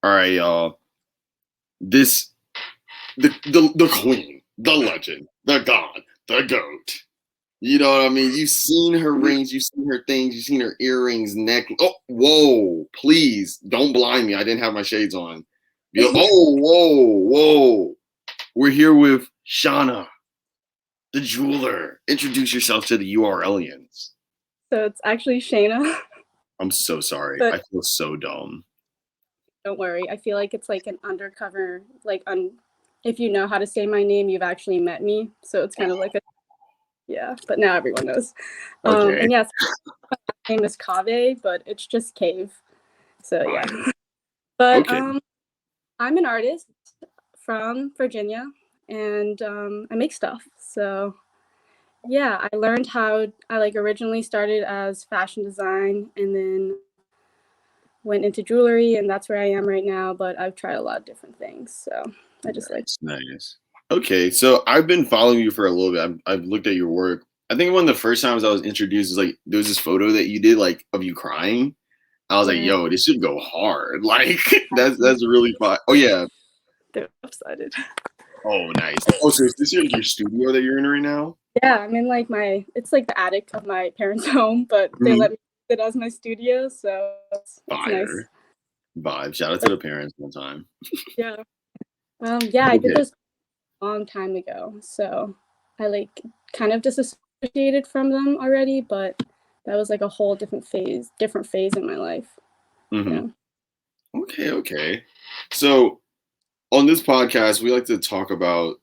All right, y'all. This the queen, the legend, the god, the goat. You know what I mean? You've seen her rings, you've seen her things, you've seen her earrings, neck. Oh, whoa! Please don't blind me. I didn't have my shades on. Oh, whoa, whoa! We're here with Shana, the jeweler. Introduce yourself to the URLians. So it's actually Shana, I'm so sorry. but I feel so dumb. don't worry. I feel like it's like an undercover, if you know how to say my name, you've actually met me. So it's kind of like yeah, but now everyone knows. Okay. And yes, my name is Cave, but it's just Cave. So yeah. Fine. But Okay. I'm an artist from Virginia, and I make stuff. So yeah, I learned how I originally started as fashion design, and then went into jewelry, and that's where I am right now. But I've tried a lot of different things, so I just like. Nice, nice. Okay, so I've been following you for a little bit. I've looked at your work. I think one of the first times I was introduced is like there was this photo that you did like of you crying. I was like, Yeah, "Yo, this should go hard." Like that's really fun. Oh yeah. they're excited. Oh nice. Oh, so is this your studio that you're in right now? Yeah, I'm in it's like the attic of my parents' home, but they Mhm. let me use it as my studio, so it's nice. Fire vibe. Shout out to the parents one time. Yeah. Yeah, I did Okay. those a long time ago, so I kind of disassociated from them already, but that was like a whole different phase in my life. hmm Yeah. Okay. Okay. So on this podcast, we like to talk about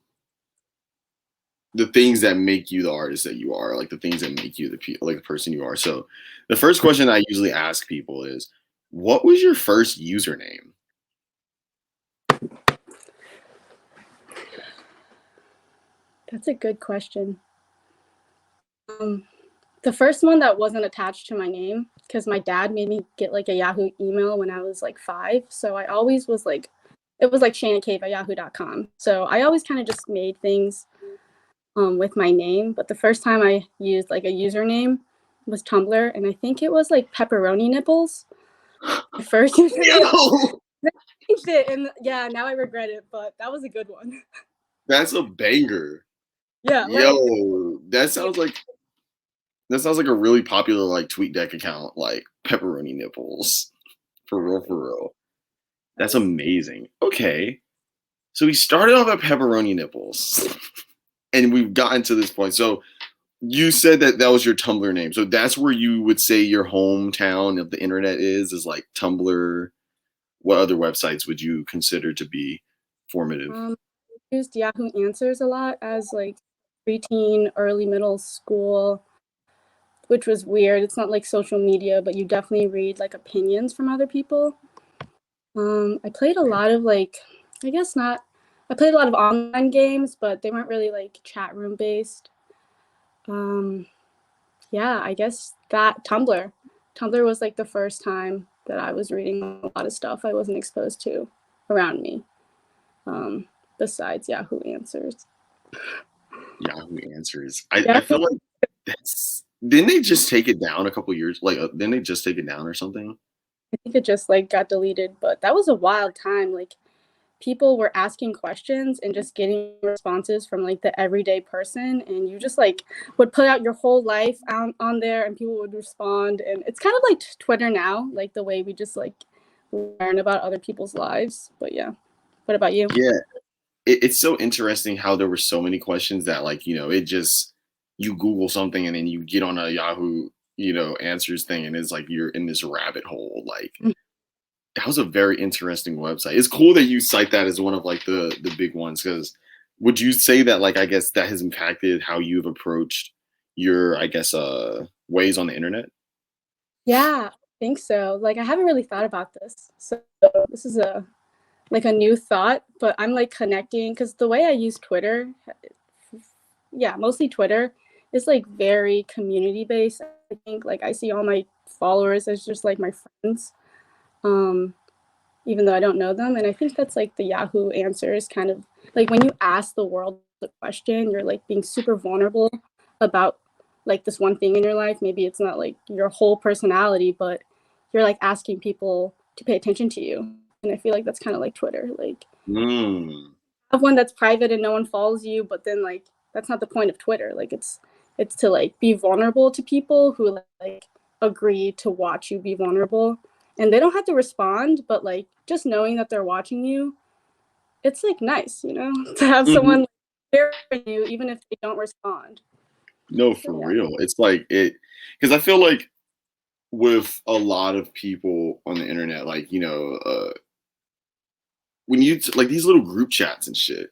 the things that make you the artist that you are, like the things that make you like the person you are. So, the first question I usually ask people is, "What was your first username?" That's a good question. Um, the first one that wasn't attached to my name, because my dad made me get like a Yahoo email when I was like 5. So I always was like, it was like Shana Cave at yahoo.com. So I always kind of just made things with my name. But the first time I used like a username was Tumblr, and I think it was like pepperoni nipples. My first username. Yo, I changed it, and yeah, now I regret it, but that was a good one. that's a banger. Yeah, right. Yo, that sounds like a really popular like TweetDeck account, like pepperoni nipples. For real, for real. That's Nice. amazing. Okay, so we started off at pepperoni nipples, and we've gotten to this point. So you said that that was your Tumblr name. So that's where you would say your hometown of the internet is like Tumblr. What other websites would you consider to be formative? Used Yahoo Answers a lot as like preteen, early middle school, which was weird. It's not like social media, but you definitely read like opinions from other people. I played a lot of I guess not. I played a lot of online games, but they weren't really like chat room based. Um, yeah, I guess that Tumblr. Tumblr was like the first time that I was reading a lot of stuff I wasn't exposed to around me. Besides Yahoo Answers. Yahoo Answers. I Yahoo, feel like that's didn't they just take it down a couple years? Like didn't they just take it down or something? I think it just like got deleted, but that was a wild time. Like people were asking questions and just getting responses from like the everyday person, and you just like would put out your whole life on there and people would respond, and it's kind of like Twitter now, like the way we just like learn about other people's lives. But yeah, what about you? Yeah, it's so interesting how there were so many questions that like it just you Google something and then you get on a Yahoo answers thing and it's like you're in this rabbit hole like that was a very interesting website. It's cool that you cite that as one of like the big ones because would you say that like I guess that has impacted how you've approached your I guess ways on the internet? Yeah, I think so. Like I haven't really thought about this, so this is a new thought, but I'm like connecting because the way I use Twitter, yeah, mostly Twitter, is like very community based. I think like I see all my followers as just like my friends, um, even though I don't know them. And I think that's like the Yahoo answers kind of like when you ask the world the question, you're like being super vulnerable about like this one thing in your life. Maybe it's not like your whole personality, but you're like asking people to pay attention to you. and I feel like that's kind of like Twitter. Like, Mm. have one that's private and no one follows you, but then like that's not the point of Twitter. Like, it's to like be vulnerable to people who like agree to watch you be vulnerable, and they don't have to respond, but like just knowing that they're watching you, it's like nice, you know, to have Mhm. someone hearing you even if they don't respond. No, So for yeah. real. It's like it because I feel like with a lot of people on the internet, like, when like these little group chats and shit,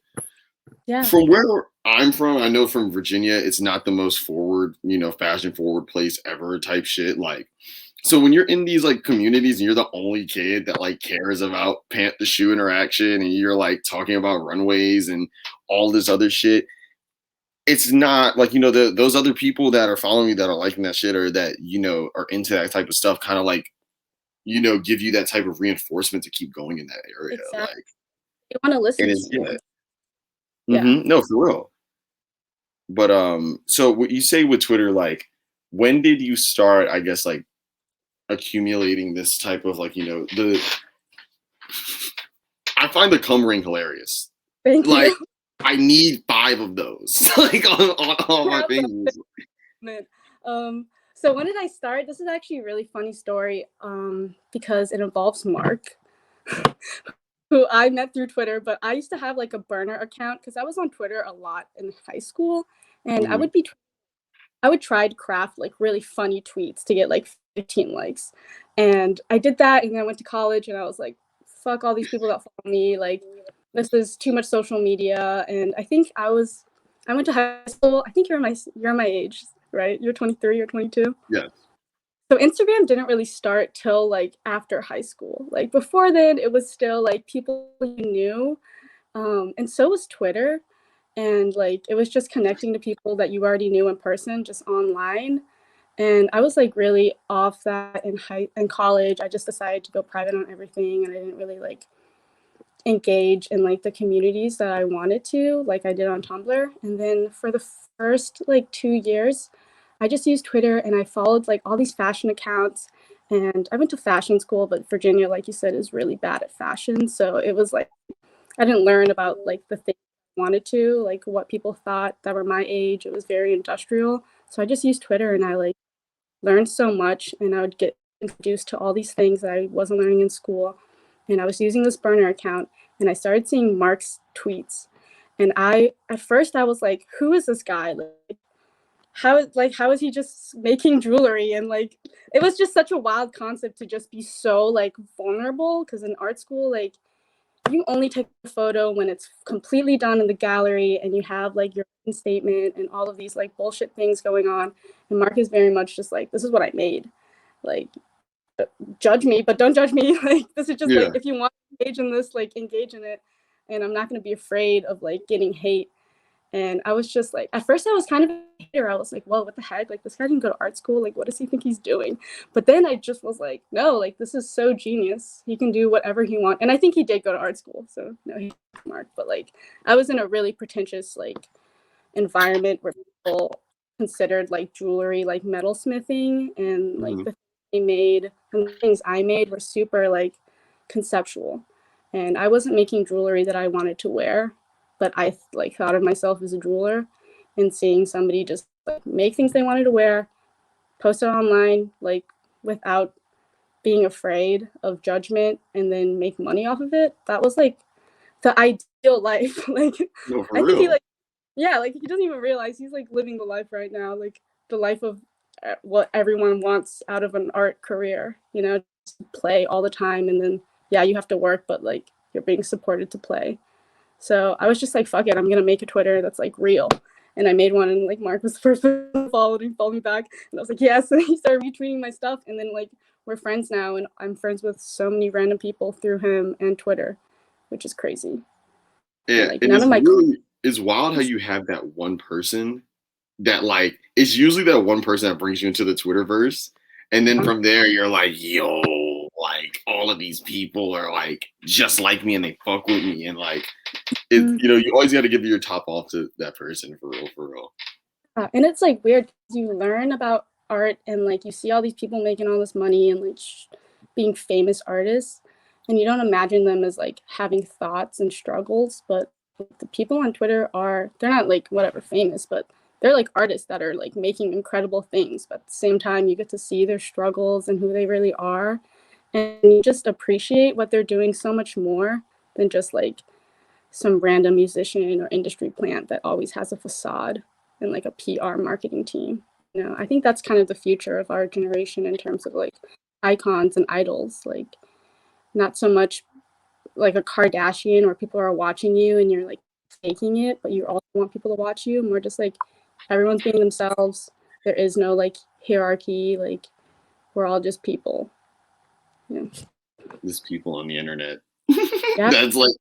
Yeah. from where I'm from, I know from Virginia, it's not the most forward, fashion forward place ever type shit. Like, so when you're in these like communities and you're the only kid that like cares about pant the shoe interaction and you're like talking about runways and all this other shit, it's not like, those other people that are following you that are liking that shit or that, are into that type of stuff kind of like, give you that type of reinforcement to keep going in that area. Exactly. Like, They want to and listen to it's, you. yeah. Yeah. No, for real. But so what you say with Twitter, like, when did you start, I guess, like accumulating this type of like, I find the cum ring hilarious. Thank Like, you. I need 5 of those, like on all my fingers. Um, so when did I start? This is actually a really funny story, because it involves Mark, who I met through Twitter, but I used to have like a burner account because I was on Twitter a lot in high school, and Mhm. I would try to craft like really funny tweets to get like 15 likes. And I did that, and then I went to college and I was like, fuck all these people that follow me, like this is too much social media. And I went to high school. I think you're my age, right? You're 23 or 22. Yes. So Instagram didn't really start till like after high school. Like before then, it was still like people you knew, and so was Twitter. And like it was just connecting to people that you already knew in person, just online. And I was like really off that in college. I just decided to go private on everything, and I didn't really like engage in like the communities that I wanted to, like I did on Tumblr. And then for the first like 2 years, I just used Twitter and I followed like all these fashion accounts. And I went to fashion school, but Virginia, like you said, is really bad at fashion. So it was like I didn't learn about like the things I wanted to, like what people thought that were my age. It was very industrial. So I just used Twitter and I like learned so much, and I would get introduced to all these things that I wasn't learning in school. And I was using this burner account, and I started seeing Mark's tweets. And at first I was like, who is this guy? How is he just making jewelry? And like it was just such a wild concept to just be so like vulnerable, because in art school, like you only take a photo when it's completely done in the gallery and you have like your statement and all of these like bullshit things going on. And Mark is very much just like, this is what I made. Like, judge me, but don't judge me. Like, this is just like, Yeah. if you want to engage in this, like, engage in it. And I'm not going to be afraid of like getting hate. And I was just like, at first I was kind of a hater. I was like, well, what the heck? Like, this guy didn't go to art school. Like, what does he think he's doing? But then I just was like, no, like, this is so genius. He can do whatever he wants. And I think he did go to art school. So, no, he's smart. But like, I was in a really pretentious, like, environment where people considered like jewelry, like metalsmithing, and like Mhm. the things they made and the things I made were super like conceptual. And I wasn't making jewelry that I wanted to wear, but I like thought of myself as a jeweler, and seeing somebody just like make things they wanted to wear, post it online, like without being afraid of judgment, and then make money off of it. That was like the ideal life. Like No, for I think he real. like yeah, like he doesn't even realize he's like living the life right now, like the life of what everyone wants out of an art career, you know, just play all the time, and then yeah, you have to work, but like you're being supported to play. So I was just like, fuck it, I'm gonna make a Twitter that's like real. And I made one, and like Mark was the first person who followed me back, and I was like, yes. And he started retweeting my stuff, and then like we're friends now, and I'm friends with so many random people through him and Twitter, which is crazy. And Yeah, like and none it's of my really it's wild how you have that one person that like it's usually that one person that brings you into the Twitterverse, and then from there you're like, yo, like all of these people are like just like me and they fuck with me, and like it, you always got to give your top off to that person for real, for real. And it's like weird, 'cause you learn about art and like you see all these people making all this money and like being famous artists, and you don't imagine them as like having thoughts and struggles, but the people on Twitter they're not like whatever famous, but they're like artists that are like making incredible things, but at the same time you get to see their struggles and who they really are, and you just appreciate what they're doing so much more than just like some random musician or industry plant that always has a facade and like a PR marketing team. I think that's kind of the future of our generation in terms of like icons and idols, like not so much like a Kardashian where people are watching you and you're like faking it, but you also want people to watch you. More just like everyone's being themselves. There is no like hierarchy. Like we're all just people. Yeah. Just people on the internet. Yeah. That's like,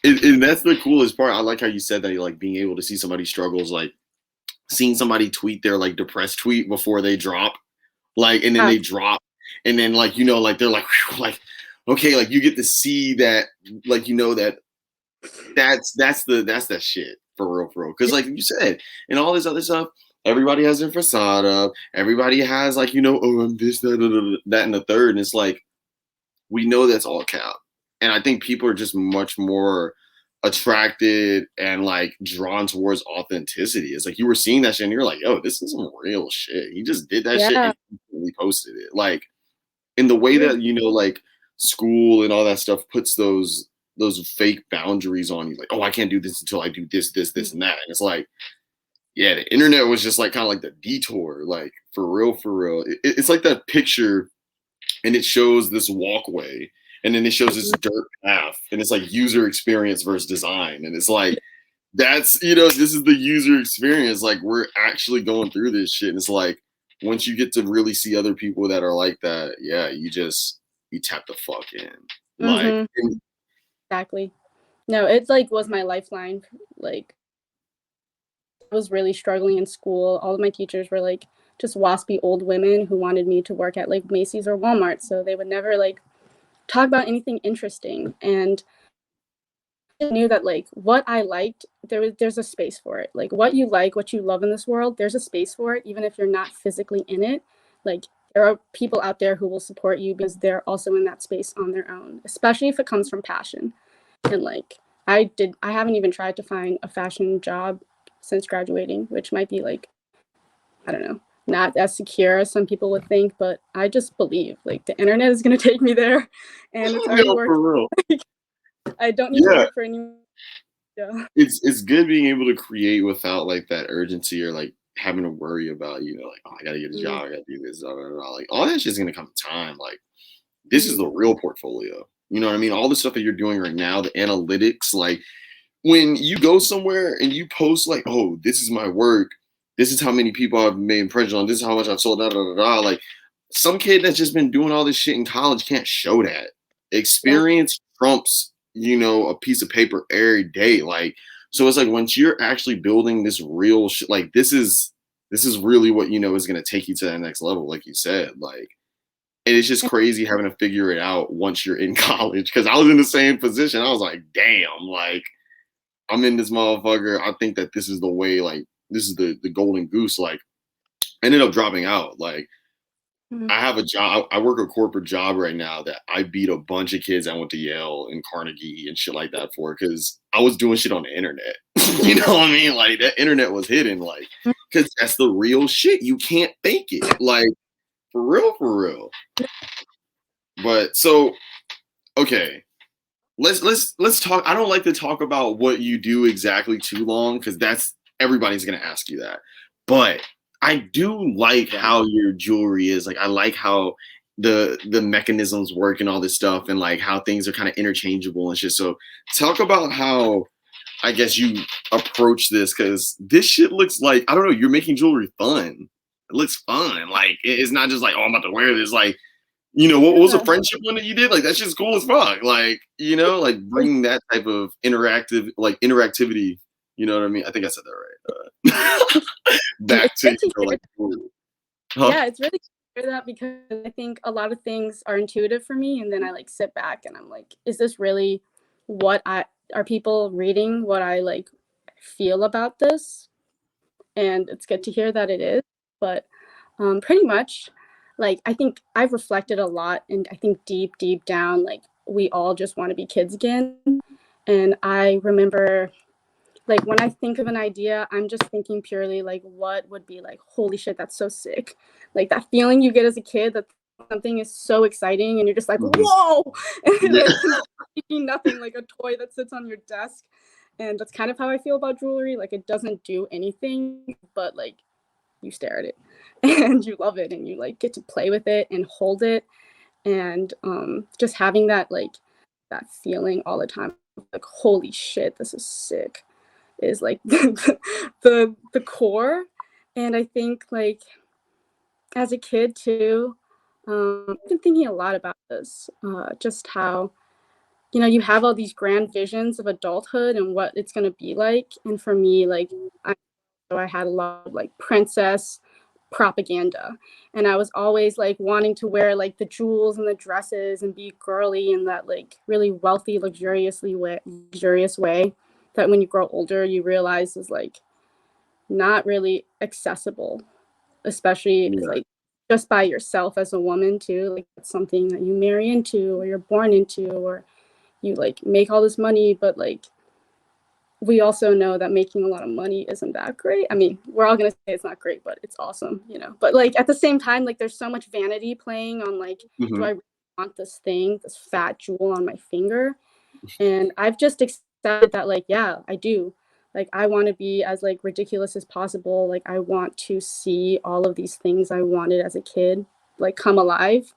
and that's the coolest part. I like how you said that, like being able to see somebody's struggles, like seeing somebody tweet their like depressed tweet before they drop, like, and then they drop, and then like like they're like, whew, like, okay, like you get to see that, like that that's that shit for real, because like you said, and all this other stuff. Everybody has their facade up. Everybody has like oh, I'm this, that, and the third, and it's like we know that's all cap. And I think people are just much more attracted and like drawn towards authenticity. It's like you were seeing that shit and you're like, yo, this is some real shit. He just did that shit Yeah. and he posted it. Like in the way that, like school and all that stuff puts those fake boundaries on you, like, oh, I can't do this until I do this, and that. And it's like, yeah, the internet was just like kind of like the detour, like for real, for real. It's like that picture and it shows this walkway and then it shows this dirt path and it's like user experience versus design, and it's like that's this is the user experience, like we're actually going through this shit, and it's like once you get to really see other people that are like that, yeah, you tap the fuck in, like Exactly. No, it like was my lifeline. Like I was really struggling in school. All of my teachers were like just waspy old women who wanted me to work at like Macy's or Walmart, so they would never like talk about anything interesting. And I knew that like what I liked, there's a space for it. Like what you like, what you love in this world, there's a space for it, even if you're not physically in it. Like there are people out there who will support you because they're also in that space on their own, especially if it comes from passion. And like I haven't even tried to find a fashion job since graduating, which might be like, I don't know, not as secure as some people would think, but I just believe like the internet is going to take me there, and it's already yo, working. for real. I don't need to Yeah, work for anyone. Yeah. it's good being able to create without like that urgency or like having to worry about like, oh, I gotta get a job, I gotta do this, blah, blah, blah. Like all that shit's gonna come in time. Like this is the real portfolio. You know what I mean? All the stuff that you're doing right now, the analytics, like when you go somewhere and you post like, oh, this is my work, this is how many people I've made impression on, this is how much I've sold, da, da, da, da. Like some kid that's just been doing all this shit in college can't show that. Yeah. Experience trumps, a piece of paper every day. Like, so it's like once you're actually building this real shit, like this is really what is gonna take you to that next level, like you said. Like, and it's just crazy having to figure it out once you're in college. Because I was in the same position. I was like, damn, like I'm in this motherfucker. I think that this is the way, like this is the golden goose. Like I ended up dropping out. Like I have a job. I work a corporate job right now that I beat a bunch of kids I went to Yale and Carnegie and shit like that for, because I was doing shit on the internet. You know what I mean? Like that internet was hidden, like because that's the real shit. You can't fake it, like for real, for real. But so okay, let's talk. I don't like to talk about what you do exactly too long because that's everybody's gonna ask you that. But I do like how your jewelry is. Like I like how the mechanisms work and all this stuff, and like how things are kind of interchangeable and shit. So talk about how I guess you approach this, because this shit looks like, I don't know, you're making jewelry fun. It looks fun. Like it's not just like, oh, I'm about to wear this. Like what was a friendship one that you did? Like that shit's cool as fuck. Like, like bringing that type of interactivity. You know what I mean? I think I said that right. Back to like, huh? Yeah, it's really good to hear that because I think a lot of things are intuitive for me, and then I like sit back and I'm like, is this really what I are people reading what I like feel about this? And it's good to hear that it is. But pretty much, like I think I've reflected a lot, and I think deep down, like we all just want to be kids again. And I remember, like, when I think of an idea, I'm just thinking purely like, what would be like, holy shit, that's so sick. Like that feeling you get as a kid that something is so exciting and you're just like, Mhm. whoa, and Yeah. like completely nothing, like a toy that sits on your desk. And that's kind of how I feel about jewelry. Like it doesn't do anything, but like you stare at it and you love it and you like get to play with it and hold it. And just having that like that feeling all the time, like holy shit, this is sick, is like the core. And I think like as a kid too, I've been thinking a lot about this, just how you have all these grand visions of adulthood and what it's going to be like. And for me, like I had a lot of like princess propaganda, and I was always like wanting to wear like the jewels and the dresses and be girly in that like really wealthy luxurious way that when you grow older you realize is like not really accessible, especially Yeah. like just by yourself as a woman too. Like it's something that you marry into or you're born into, or you like make all this money, but like we also know that making a lot of money isn't that great. I mean, we're all gonna say it's not great, but it's awesome, But like at the same time, like there's so much vanity playing on like, do I Mhm. really want this thing, this fat jewel on my finger? And I've just accepted that, like, yeah, I do. Like I want to be as like ridiculous as possible. Like I want to see all of these things I wanted as a kid like come alive,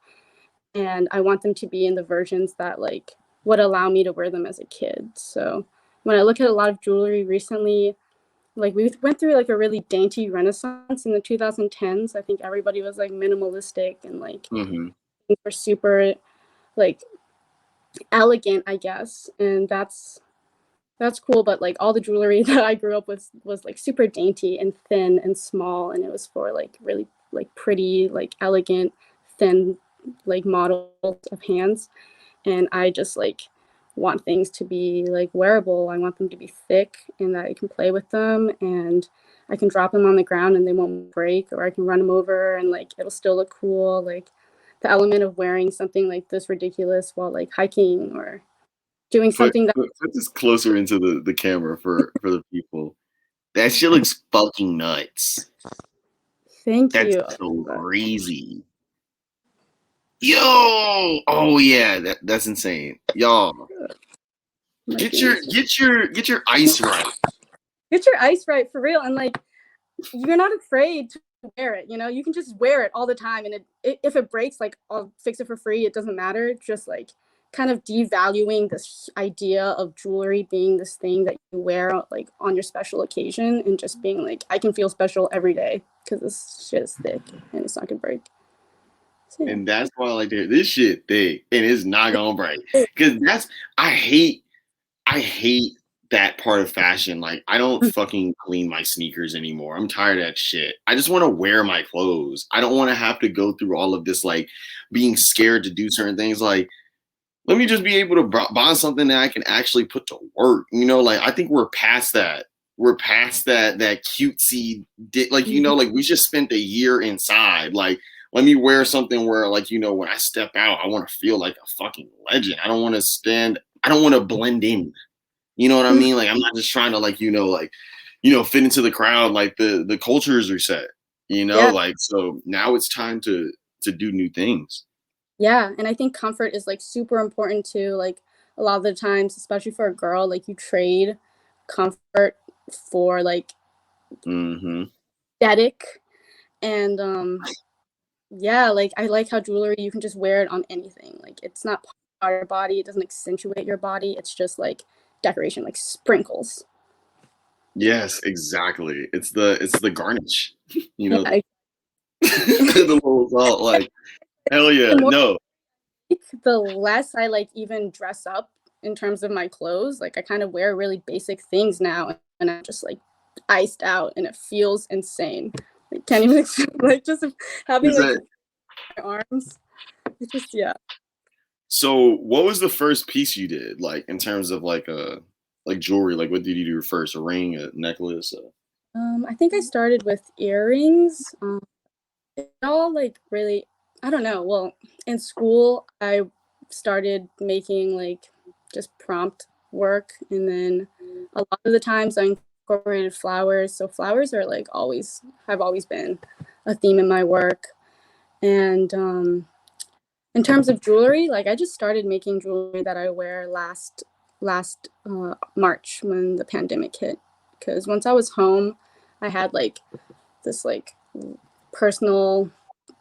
and I want them to be in the versions that like would allow me to wear them as a kid. So when I look at a lot of jewelry recently, like we went through like a really dainty renaissance in the 2010s. I think everybody was like minimalistic and like Mhm. things were super like elegant, I guess. And that's cool, but like all the jewelry that I grew up with was like super dainty and thin and small, and it was for like really like pretty, like elegant, thin like models of hands. And I just like want things to be like wearable. I want them to be thick and that I can play with them and I can drop them on the ground and they won't break, or I can run them over and like it'll still look cool. Like the element of wearing something like this ridiculous while like hiking or doing Put, something that put this closer into the camera for the people. That shit looks fucking nuts. thank That's you. so crazy. Yo! Oh yeah, that's insane. Y'all, My get your goodness. get your get your ice right. Get your ice right for real, and like you're not afraid to wear it. You can just wear it all the time, and if it breaks, like I'll fix it for free. It doesn't matter. Just like kind of devaluing this idea of jewelry being this thing that you wear like on your special occasion, and just being like, I can feel special every day because this shit is thick and it's not gonna break. So yeah. And that's why I like to hear this shit thick and it's not gonna break. Cause I hate I hate that part of fashion. Like I don't fucking clean my sneakers anymore. I'm tired of that shit. I just want to wear my clothes. I don't want to have to go through all of this like being scared to do certain things. Like let me just be able to buy something that I can actually put to work. Like I think we're past that. We're past that cutesy, like like we just spent a year inside. Like let me wear something where like when I step out, I want to feel like a fucking legend. I don't want to stand. I don't want to blend in. You know what I mean? Like I'm not just trying to fit into the crowd. Like the culture is reset. Yeah. Like so now it's time to do new things. Yeah, and I think comfort is like super important too. Like a lot of the times, especially for a girl, like you trade comfort for like Hmm. aesthetic. And yeah, like I like how jewelry you can just wear it on anything. Like it's not part of your body, it doesn't accentuate your body. It's just like decoration, like sprinkles. Yes, exactly. It's the garnish. Yeah. The little salt, like hell The yeah. more No. the less I like even dress up in terms of my clothes. Like I kind of wear really basic things now and I'm just like iced out and it feels insane. I can't even like just having Is like that my arms. It just yeah. so what was the first piece you did, like in terms of like jewelry? Like what did you do first? A ring, a necklace? I think I started with earrings. It all like really I don't know. Well, in school I started making like just prompt work, and then a lot of the times I incorporated flowers. So flowers are like always have always been a theme in my work. And in terms of jewelry, like I just started making jewelry that I wear last March when the pandemic hit. Because once I was home, I had like this like personal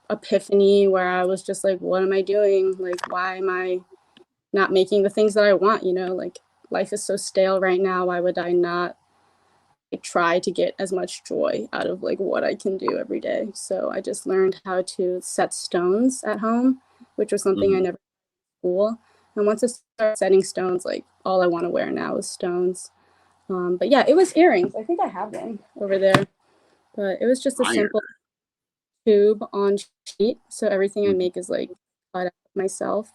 epiphany where I was just like, what am I doing? Like, why am I not making the things that I want? You know, like life is so stale right now. Why would I not like, try to get as much joy out of like what I can do every day? So I just learned how to set stones at home, which was something I never did in school. And once I started setting stones, like all I want to wear now is stones. But yeah, it was earrings. I think I have them over there. But it was just a Fire. simple tube on sheet. So everything I Mhm. make is like cut out myself.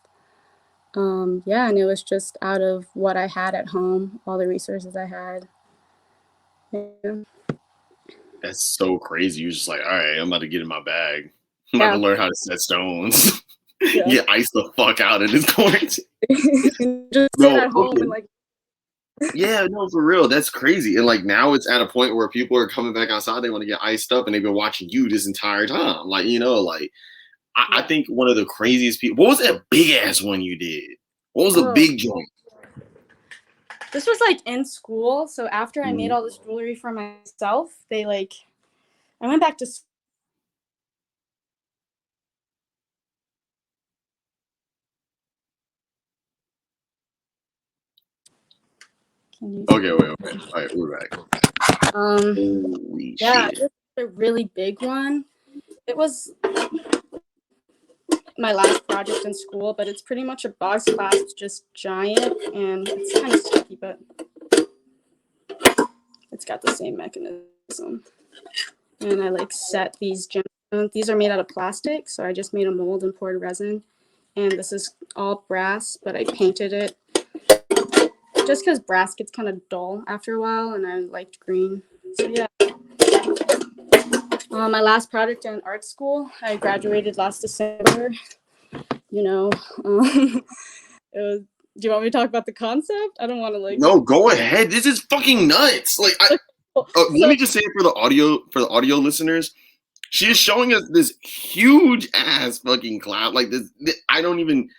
Yeah, and it was just out of what I had at home, all the resources I had. Yeah. That's so crazy. You're just like, all right, I'm about to get in my bag. I'm about to Yeah. learn how to set stones. Yeah. Get ice the fuck out in this quarantine. And just sit No, at home and okay. like Yeah, no, for real. That's crazy. And like now it's at a point where people are coming back outside. They want to get iced up and they've been watching you this entire time. Like, like I yeah. think one of the craziest people. What was that big ass one you did? What was the Oh, big joint? this was like in school. So after I made Mhm. all this jewelry for myself, they like I went back to can you Okay, wait, okay. All right, we're back. um Holy yeah, shit. it was a really big one. It was my last project in school, but it's pretty much a box clasp, just giant, and it's kind of sticky, but it's got the same mechanism. And I like set these gemstones. These are made out of plastic, so I just made a mold and poured resin. And this is all brass, but I painted it just because brass gets kind of dull after a while, and I liked green. So yeah. My last project in art school, I graduated last December. You know, it was. Do you want me to talk about the concept? I don't want to like. No, go ahead. This is fucking nuts. Like, let So me just say it for the audio listeners. She is showing us this huge ass fucking cloud. Like this, I don't even.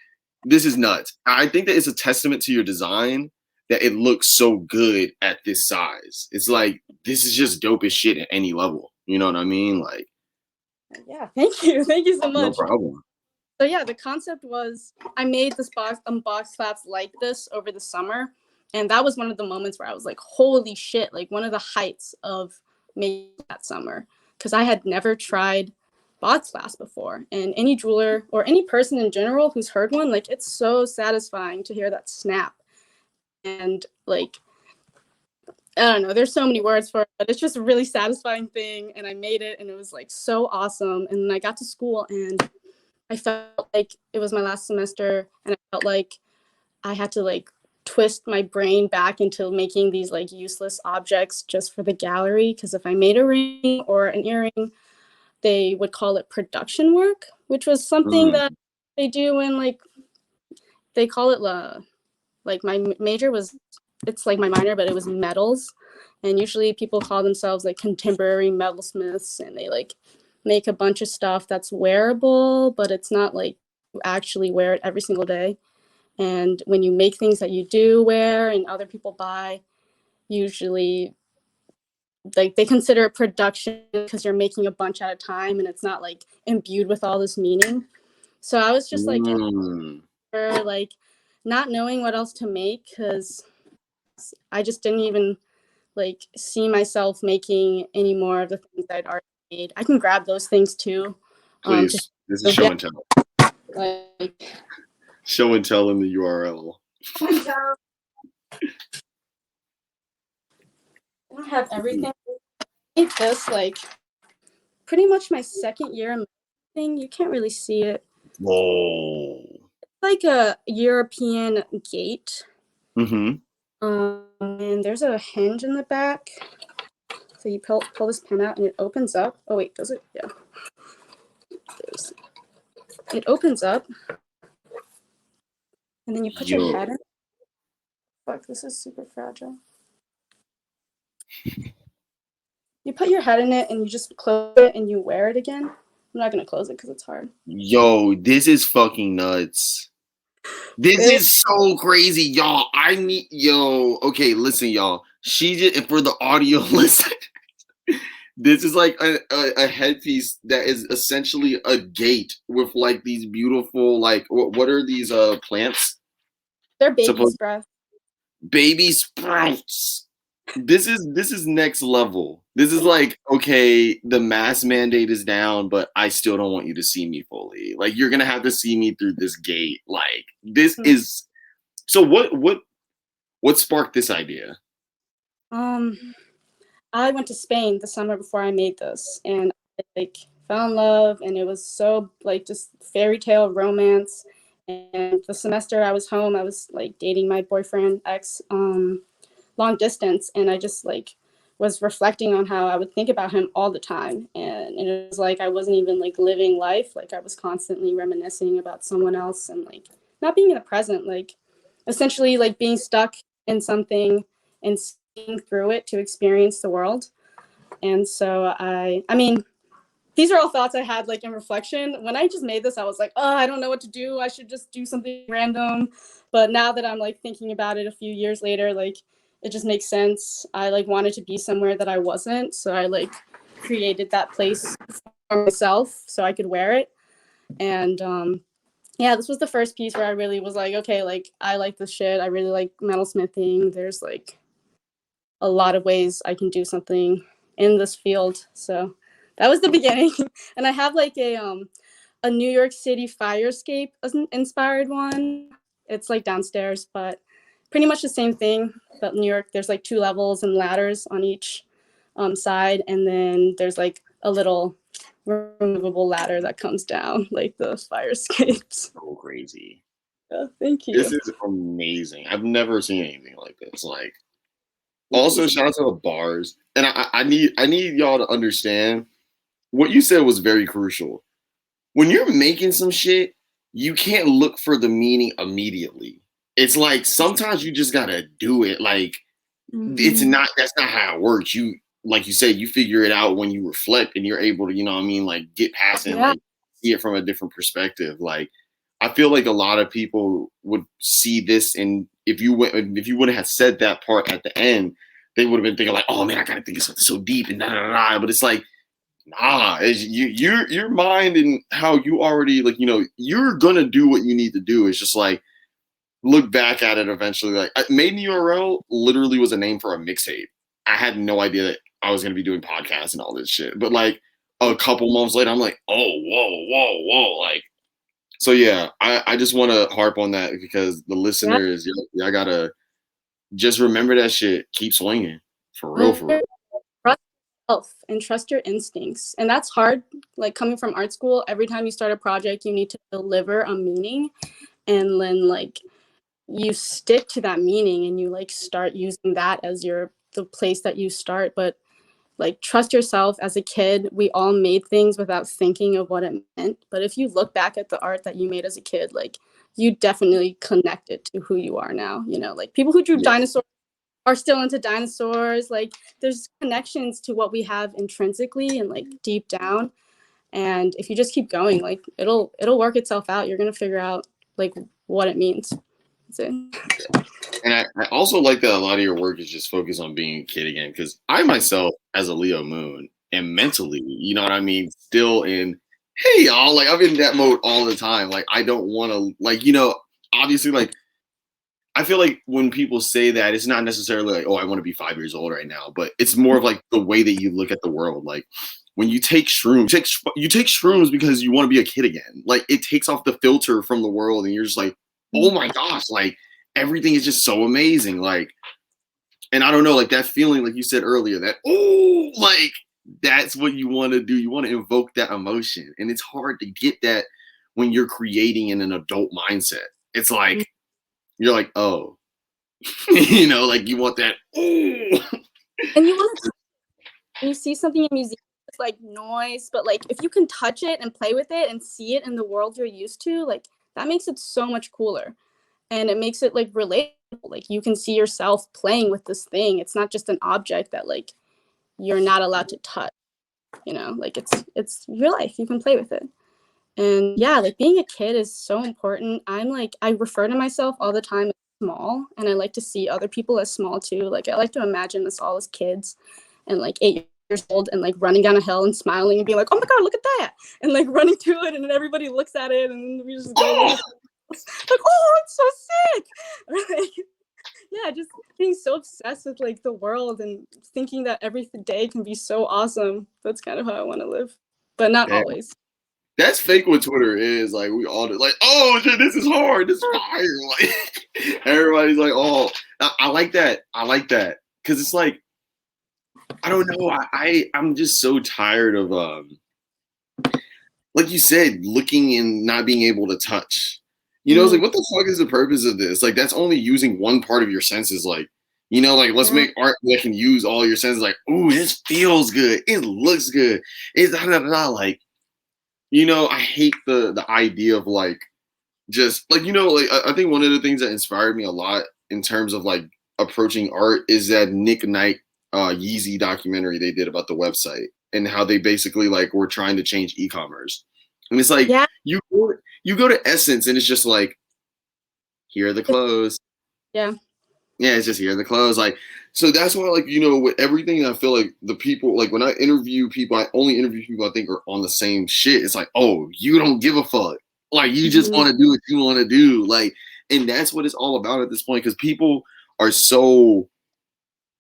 This is nuts. I think that it's a testament to your design that it looks so good at this size. It's like this is just dope as shit at any level. You know what I mean? Like, yeah, thank you so no much. problem. So yeah, the concept was I made this box flaps like this over the summer, and that was one of the moments where I was like, "Holy shit!" Like one of the heights of making that summer, because I had never tried box flaps before, and any jeweler or any person in general who's heard one, like it's so satisfying to hear that snap, and like I don't know, there's so many words for it, but it's just a really satisfying thing, and I made it, and it was like so awesome, and then I got to school and I felt like it was my last semester, and I felt like I had to like twist my brain back into making these like useless objects just for the gallery. Because if I made a ring or an earring, they would call it production work, which was something Mm, that they do in like they call it like my major was it's like my minor, but it was metals, and usually people call themselves like contemporary metalsmiths, and they like make a bunch of stuff that's wearable, but it's not like you actually wear it every single day. And when you make things that you do wear and other people buy, usually like they consider it production because you're making a bunch at a time and it's not like imbued with all this meaning. So I was just like in mm. like not knowing what else to make because I just didn't even like see myself making any more of the things I'd already made. I can grab those things too. To Please, this is show yeah, and tell. like Show and tell in the URL. I have everything. I made this like pretty much my second year in thing. You can't really see it. Whoa. It's like a European gate. Mm-hmm. And there's a hinge in the back. So you pull this pin out and it opens up. Oh wait, does it? Yeah. There's, it opens up and then you put your head Yo, in. Fuck, this is super fragile. You put your head in it and you just close it and you wear it again. I'm not gonna close it because it's hard. yo, this is fucking nuts. This is so crazy, y'all. Okay, listen, y'all. She just, for the audio listen, this is like a headpiece that is essentially a gate with like these beautiful, like, what are these plants? They're baby Supposed sprouts. baby sprouts. This is next level. This is like, okay, the mask mandate is down, but I still don't want you to see me fully. Like, you're gonna have to see me through this gate. Like, this is so. What sparked this idea? I went to Spain the summer before I made this, and I like fell in love, and it was so like just fairy tale romance. And the semester I was home, I was like dating my boyfriend ex long distance, and I just like was reflecting on how I would think about him all the time, and it was like I wasn't even like living life, like I was constantly reminiscing about someone else and like not being in the present, like essentially like being stuck in something and seeing through it to experience the world. And so I mean, these are all thoughts I had like in reflection. When I just made this, I was like, oh, I don't know what to do. I should just do something random. But now that I'm like thinking about it a few years later, like it just makes sense. I like wanted to be somewhere that I wasn't. So I like created that place for myself so I could wear it. And yeah, this was the first piece where I really was like, okay, like I like this shit. I really like metalsmithing. There's like a lot of ways I can do something in this field. So that was the beginning. And I have like a New York City fire escape inspired one. It's like downstairs, but pretty much the same thing. But New York, there's like 2 levels and ladders on each side, and then there's like a little removable ladder that comes down, like the fire escapes. So crazy. Yeah, thank This you. is amazing. I've never seen anything like this. Like, Thank also you. shout out to the bars, and I need y'all to understand what you said was very crucial. When you're making some shit, you can't look for the meaning immediately. It's like sometimes you just gotta do it. Like, Mm-hmm. that's not how it works. You, like you said, you figure it out when you reflect and you're able to, you know what I mean, like get past it and Yeah. like see it from a different perspective. Like, I feel like a lot of people would see this, and if you wouldn't have said that part at the end, they would have been thinking like, oh man, I gotta think of something so deep and da da da. But it's like, nah, it's your mind and how you already, like, you're gonna do what you need to do. It's just like, look back at it eventually. Like, Made in URL literally was a name for a mixtape. I had no idea that I was gonna be doing podcasts and all this shit. But like a couple months later, I'm like, oh, whoa, whoa, whoa. Like, so yeah, I just want to harp on that because the Yeah. listeners, y'all gotta just remember that shit. Keep swinging, for real, for real. Trust yourself and trust your instincts. And that's hard. Like coming from art school, every time you start a project, you need to deliver a meaning. And then like you stick to that meaning and you like start using that as the place that you start. But like trust yourself. As a kid, we all made things without thinking of what it meant. But if you look back at the art that you made as a kid, like you definitely connect it to who you are now. You know, like people who drew Yeah, dinosaurs are still into dinosaurs. Like there's connections to what we have intrinsically and like deep down. And if you just keep going, like it'll work itself out. You're gonna figure out like what it means. That's it. and I also like that a lot of your work is just focused on being a kid again. Because I myself, as a Leo moon, am mentally, you know what I mean, still in. Hey y'all, like I'm in that mode all the time. Like I don't want to, like, obviously, like I feel like when people say that, it's not necessarily like, oh, I want to be 5 years old right now, but it's more of like the way that you look at the world. Like when you take shrooms, you take shrooms because you want to be a kid again. Like it takes off the filter from the world, and you're just like, oh my gosh, like everything is just so amazing. Like, and I don't know, like that feeling, like you said earlier, that like that's what you want to do. You want to invoke that emotion, and it's hard to get that when you're creating in an adult mindset. It's like you're like, oh, like you want that. Ooh. And you want to when you see something in museums, it's like noise, but like if you can touch it and play with it and see it in the world you're used to, like that makes it so much cooler. and it makes it like relatable. Like you can see yourself playing with this thing. It's not just an object that like you're not allowed to touch, you know, like it's real life. You can play with it. And yeah, like being a kid is so important. I'm like, I refer to myself all the time as small, and I like to see other people as small too. Like I like to imagine us all as kids and like 8 years old and like running down a hill and smiling and being like, oh my God, look at that. And like running to it, and then everybody looks at it and we just go like, oh, it's so sick. Like, yeah, just being so obsessed with like the world and thinking that every day can be so awesome. That's kind of how I want to live, but not Yeah. always. That's fake what Twitter is. Like we all do, like, oh shit, this is hard, this is fire. Like everybody's like, oh, I like that. I like that. Cause it's like, I don't know. I'm just so tired of like you said, looking and not being able to touch. You know, it's like, what the fuck is the purpose of this? Like, that's only using one part of your senses. Like, you know, like let's make art that can use all your senses. Like, ooh, this feels good. It looks good. It's da da da. Like, you know, I hate the idea of like just like, you know, like I think one of the things that inspired me a lot in terms of like approaching art is that Nick Knight Yeezy documentary they did about the website and how they basically like were trying to change e-commerce. And it's like Yeah. you go to Essence and it's just like, here are the clothes. Yeah. Yeah, it's just here are the clothes. Like, so that's why, like, you know, with everything, I feel like the people, like, when I interview people, I only interview people I think are on the same shit. It's like, oh, you don't give a fuck. Like, you just want to do what you want to do. Like, and that's what it's all about at this point because people are so,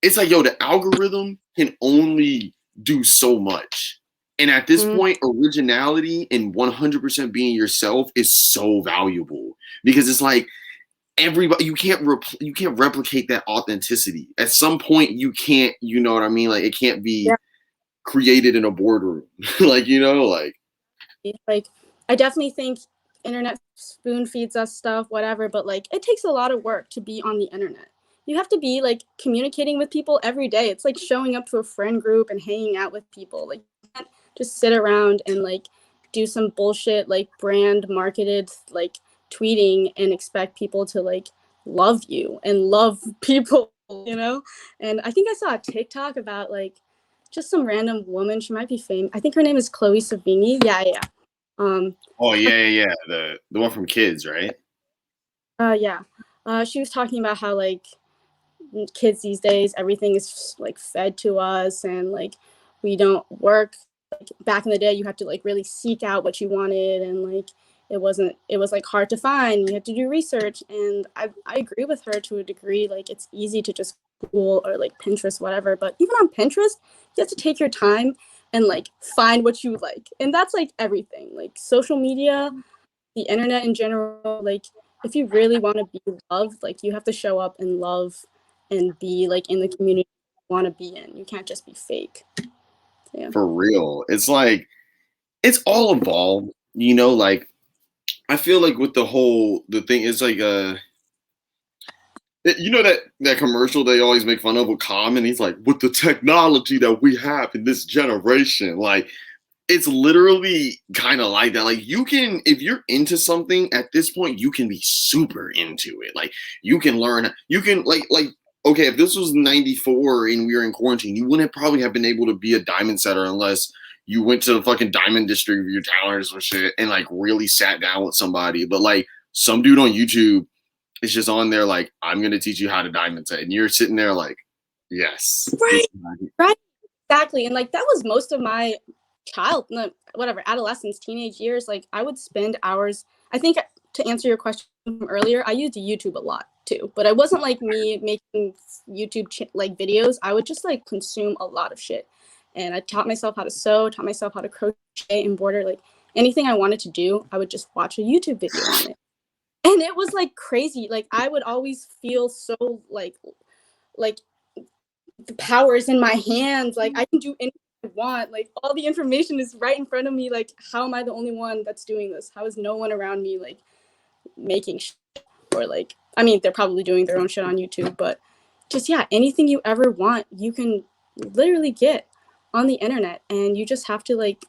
it's like, yo, the algorithm can only do so much. And at this point, originality and 100% being yourself is so valuable because it's like, everybody you can't replicate that authenticity. At some point you can't, you know what I mean? Like it can't be created in a boardroom. Like, you know, like I definitely think internet spoon feeds us stuff, whatever, but like it takes a lot of work to be on the internet. You have to be like communicating with people every day. It's like showing up to a friend group and hanging out with people. Like you can't just sit around and like do some bullshit like brand marketed like tweeting and expect people to like love you and love people, you know? And I think I saw a TikTok about like just some random woman. She might be famous. I think her name is Chloe Savini. Yeah, yeah. oh yeah, the one from Kids, right? Yeah. She was talking about how like kids these days, everything is like fed to us, and like we don't work. Like back in the day, you had to like really seek out what you wanted, and like it was like hard to find. You had to do research, and I agree with her to a degree. Like it's easy to just Google or like Pinterest, whatever, but even on Pinterest, you have to take your time and like find what you like, and that's like everything. Like social media, the internet in general, like if you really want to be loved, like you have to show up and love and be like in the community you want to be in. You can't just be fake. Yeah. For real. It's like it's all evolved, you know, like I feel like with the thing, it's like you know that commercial they always make fun of with Common. He's like, with the technology that we have in this generation, like it's literally kind of like that. Like you can, if you're into something at this point, you can be super into it. Like you can learn, you can like okay, if this was '94 and we were in quarantine, you wouldn't probably have been able to be a diamond setter unless you went to the fucking diamond district of your town or some shit and like really sat down with somebody. But like some dude on YouTube is just on there like, I'm gonna teach you how to diamond set, and you're sitting there like, yes, Right. Right. Exactly. And like that was most of my adolescence, teenage years. Like I would spend hours. I think to answer your question from earlier, I used YouTube a lot too, but I wasn't like me making YouTube like videos. I would just like consume a lot of shit. And I taught myself how to sew, taught myself how to crochet, embroider, like anything I wanted to do, I would just watch a YouTube video on it. And it was like crazy. Like I would always feel so like the power is in my hands. Like I can do anything I want. Like all the information is right in front of me. Like how am I the only one that's doing this? How is no one around me like making shit? Or like, I mean, they're probably doing their own shit on YouTube, but just yeah, anything you ever want, you can literally get on the internet, and you just have to like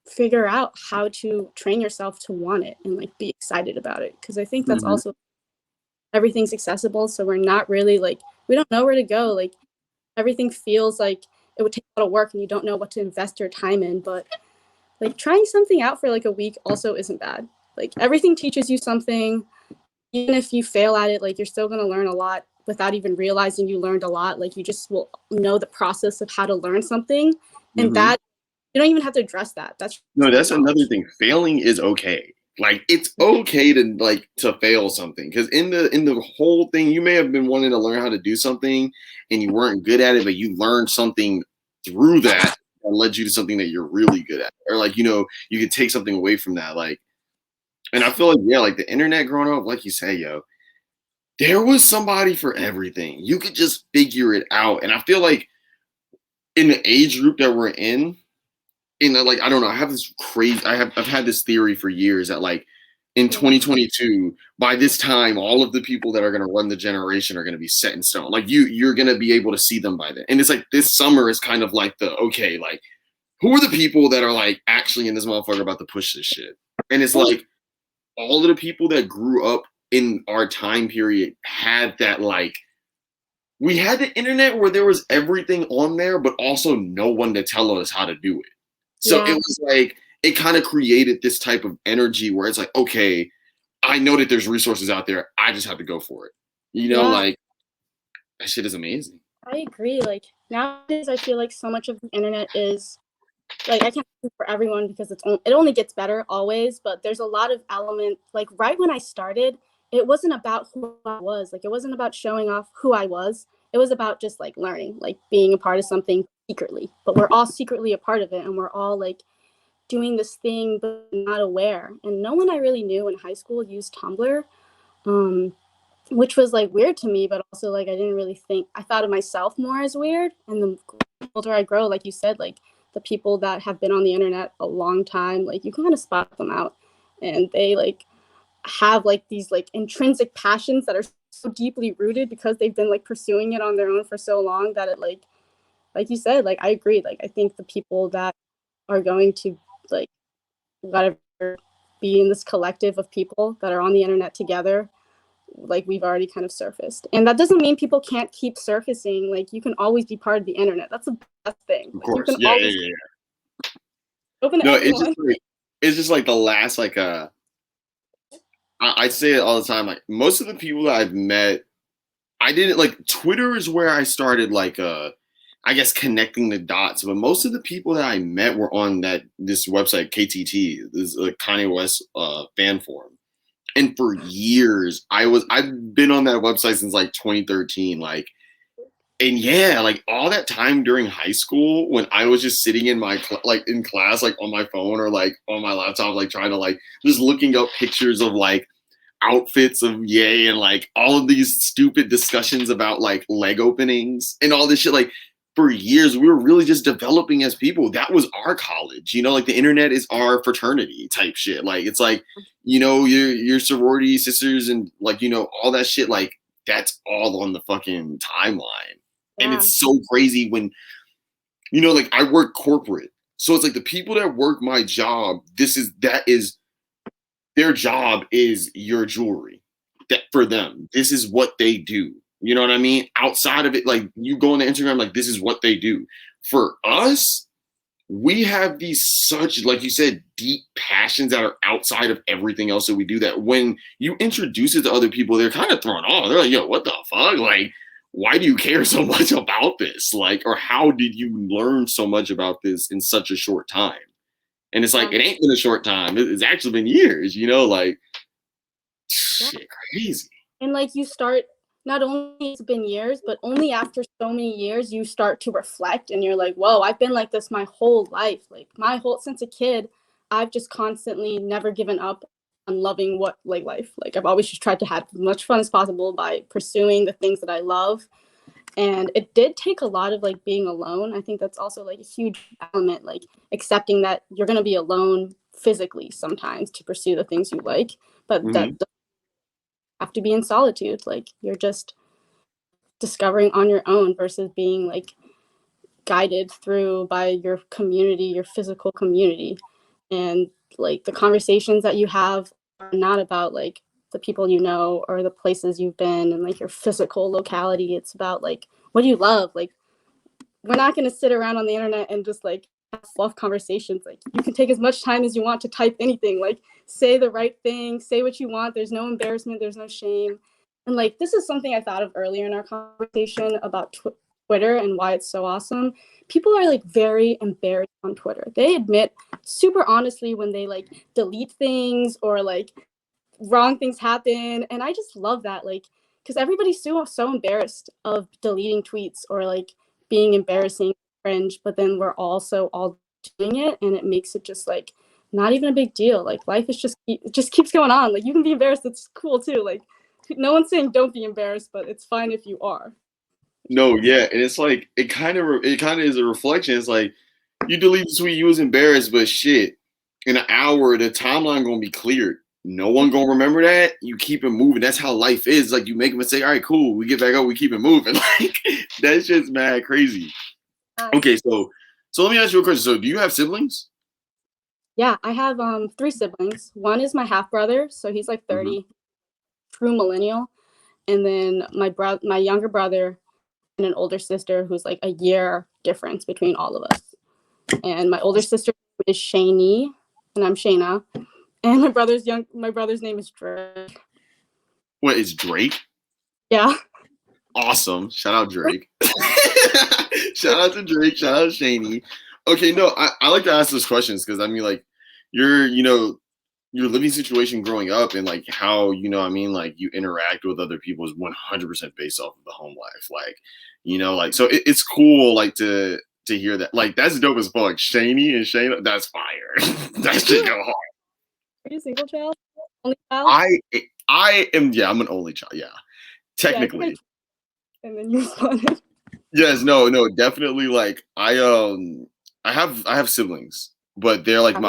figure out how to train yourself to want it and like be excited about it. Because I think that's also everything's accessible, so we're not really like, we don't know where to go. Like everything feels like it would take a lot of work and you don't know what to invest your time in. But like trying something out for like a week also isn't bad. Like everything teaches you something. Even if you fail at it, like you're still going to learn a lot without even realizing you learned a lot. Like you just will know the process of how to learn something. And that, you don't even have to address that. That's No, that's knowledge. another thing. Failing is okay. Like it's okay to fail something, because in the whole thing, you may have been wanting to learn how to do something and you weren't good at it, but you learned something through that led you to something that you're really good at, or like you could take something away from that. Like, and I feel like like the internet growing up, like you say, there was somebody for everything. You could just figure it out, and I feel like in the age group that we're in like I don't know, I've had this theory for years that like in 2022, by this time, all of the people that are going to run the generation are going to be set in stone. Like you're going to be able to see them by then. And it's like this summer is kind of like okay, like who are the people that are like actually in this motherfucker about to push this shit? And it's like all of the people that grew up in our time period had that, like, we had the internet where there was everything on there, but also no one to tell us how to do it. So it was like, it kind of created this type of energy where it's like, okay, I know that there's resources out there. I just have to go for it. Like that shit is amazing. I agree. Like nowadays, I feel like so much of the internet is like, I can't speak for everyone because it only gets better always, but there's a lot of element. Like right when I started, it wasn't about who I was. Like it wasn't about showing off who I was. It was about just like learning, like being a part of something secretly. But we're all secretly a part of it, and we're all like doing this thing but not aware. And no one I really knew in high school used Tumblr, which was like weird to me, but also like I didn't really think, I thought of myself more as weird. And the older I grow, like you said, like the people that have been on the internet a long time, like you can kind of spot them out, and they like have like these like intrinsic passions that are so deeply rooted because they've been like pursuing it on their own for so long that it like you said, like I agree. Like I think the people that are going to like whatever be in this collective of people that are on the internet together, like we've already kind of surfaced. And that doesn't mean people can't keep surfacing. Like you can always be part of the internet. That's the best thing. Of Like, you course. can always open to No, everyone. it's just like the last like I say it all the time. Like most of the people that I've met, I didn't like Twitter is where I started like I guess connecting the dots. But most of the people that I met were on this website KTT, this Kanye West fan forum. And for years, I've been on that website since like 2013. Like, and yeah, like all that time during high school when I was just sitting in my like in class, like on my phone or like on my laptop, like trying to like just looking up pictures of like outfits of Ye and like all of these stupid discussions about like leg openings and all this shit. Like for years, we were really just developing as people. That was our college, like the internet is our fraternity type shit. Like it's like, your sorority sisters and like, all that shit. Like that's all on the fucking timeline. And it's so crazy when, like I work corporate. So it's like the people that work my job, that is their job is your jewelry. That for them, this is what they do. You know what I mean? Outside of it, like you go on the Instagram, like this is what they do. For us, we have these such, like you said, deep passions that are outside of everything else that we do, that when you introduce it to other people, they're kind of thrown off. They're like, yo, what the fuck? Like, why do you care so much about this? Like, or how did you learn so much about this in such a short time? And it's like, it ain't been a short time. It's actually been years, like shit, crazy. And like you start, not only it's been years, but only after so many years, you start to reflect and you're like, whoa, I've been like this my whole life. Like since a kid, I've just constantly never given up on loving life. Like I've always just tried to have as much fun as possible by pursuing the things that I love. And it did take a lot of like being alone. I think that's also like a huge element, like accepting that you're going to be alone physically sometimes to pursue the things you like, but that have to be in solitude. Like you're just discovering on your own versus being like guided through by your community, your physical community. And like the conversations that you have are not about like the people you know or the places you've been and like your physical locality. It's about like what do you love? Like we're not going to sit around on the internet and just like have fluff conversations. Like you can take as much time as you want to type anything. Like say the right thing, say what you want. There's no embarrassment, there's no shame. And like this is something I thought of earlier in our conversation about Twitter and why it's so awesome. People are like very embarrassed on Twitter. They admit super honestly when they like delete things or like wrong things happen. And I just love that. Like, because everybody's so embarrassed of deleting tweets or like being embarrassing, cringe, but then we're also all doing it and it makes it just like not even a big deal. Like life is just, it just keeps going on. Like you can be embarrassed. It's cool too. Like no one's saying don't be embarrassed, but it's fine if you are. No, yeah, and it's like it kind of is a reflection. It's like you delete the tweet, you was embarrassed, but shit, in an hour the timeline gonna be cleared. No one gonna remember that. You keep it moving. That's how life is. Like you make a mistake, all right, cool. We get back up, we keep it moving. Like that's just mad crazy. Okay, so let me ask you a question. So do you have siblings? Yeah, I have 3 siblings. One is my half brother, so he's like 30, true millennial, and then my younger brother and an older sister who's like a year difference between all of us. And my older sister is Shani, and I'm Shana. And my brother's name is Drake. What is Drake? Yeah. Awesome. Shout out Drake. Shout out to Drake. Shout out to Shani. Okay, no, I like to ask those questions because I mean, like, your living situation growing up and like how like you interact with other people is 100% based off of the home life. Like, like so it's cool like to hear that. Like that's dope as fuck. Shani and Shana, that's fire. That shit go hard. Are you a single child? Only child? I am, yeah, I'm an only child. Yeah. Technically. Yeah, and then you responded. Yes, no, definitely. Like I have siblings, but they're like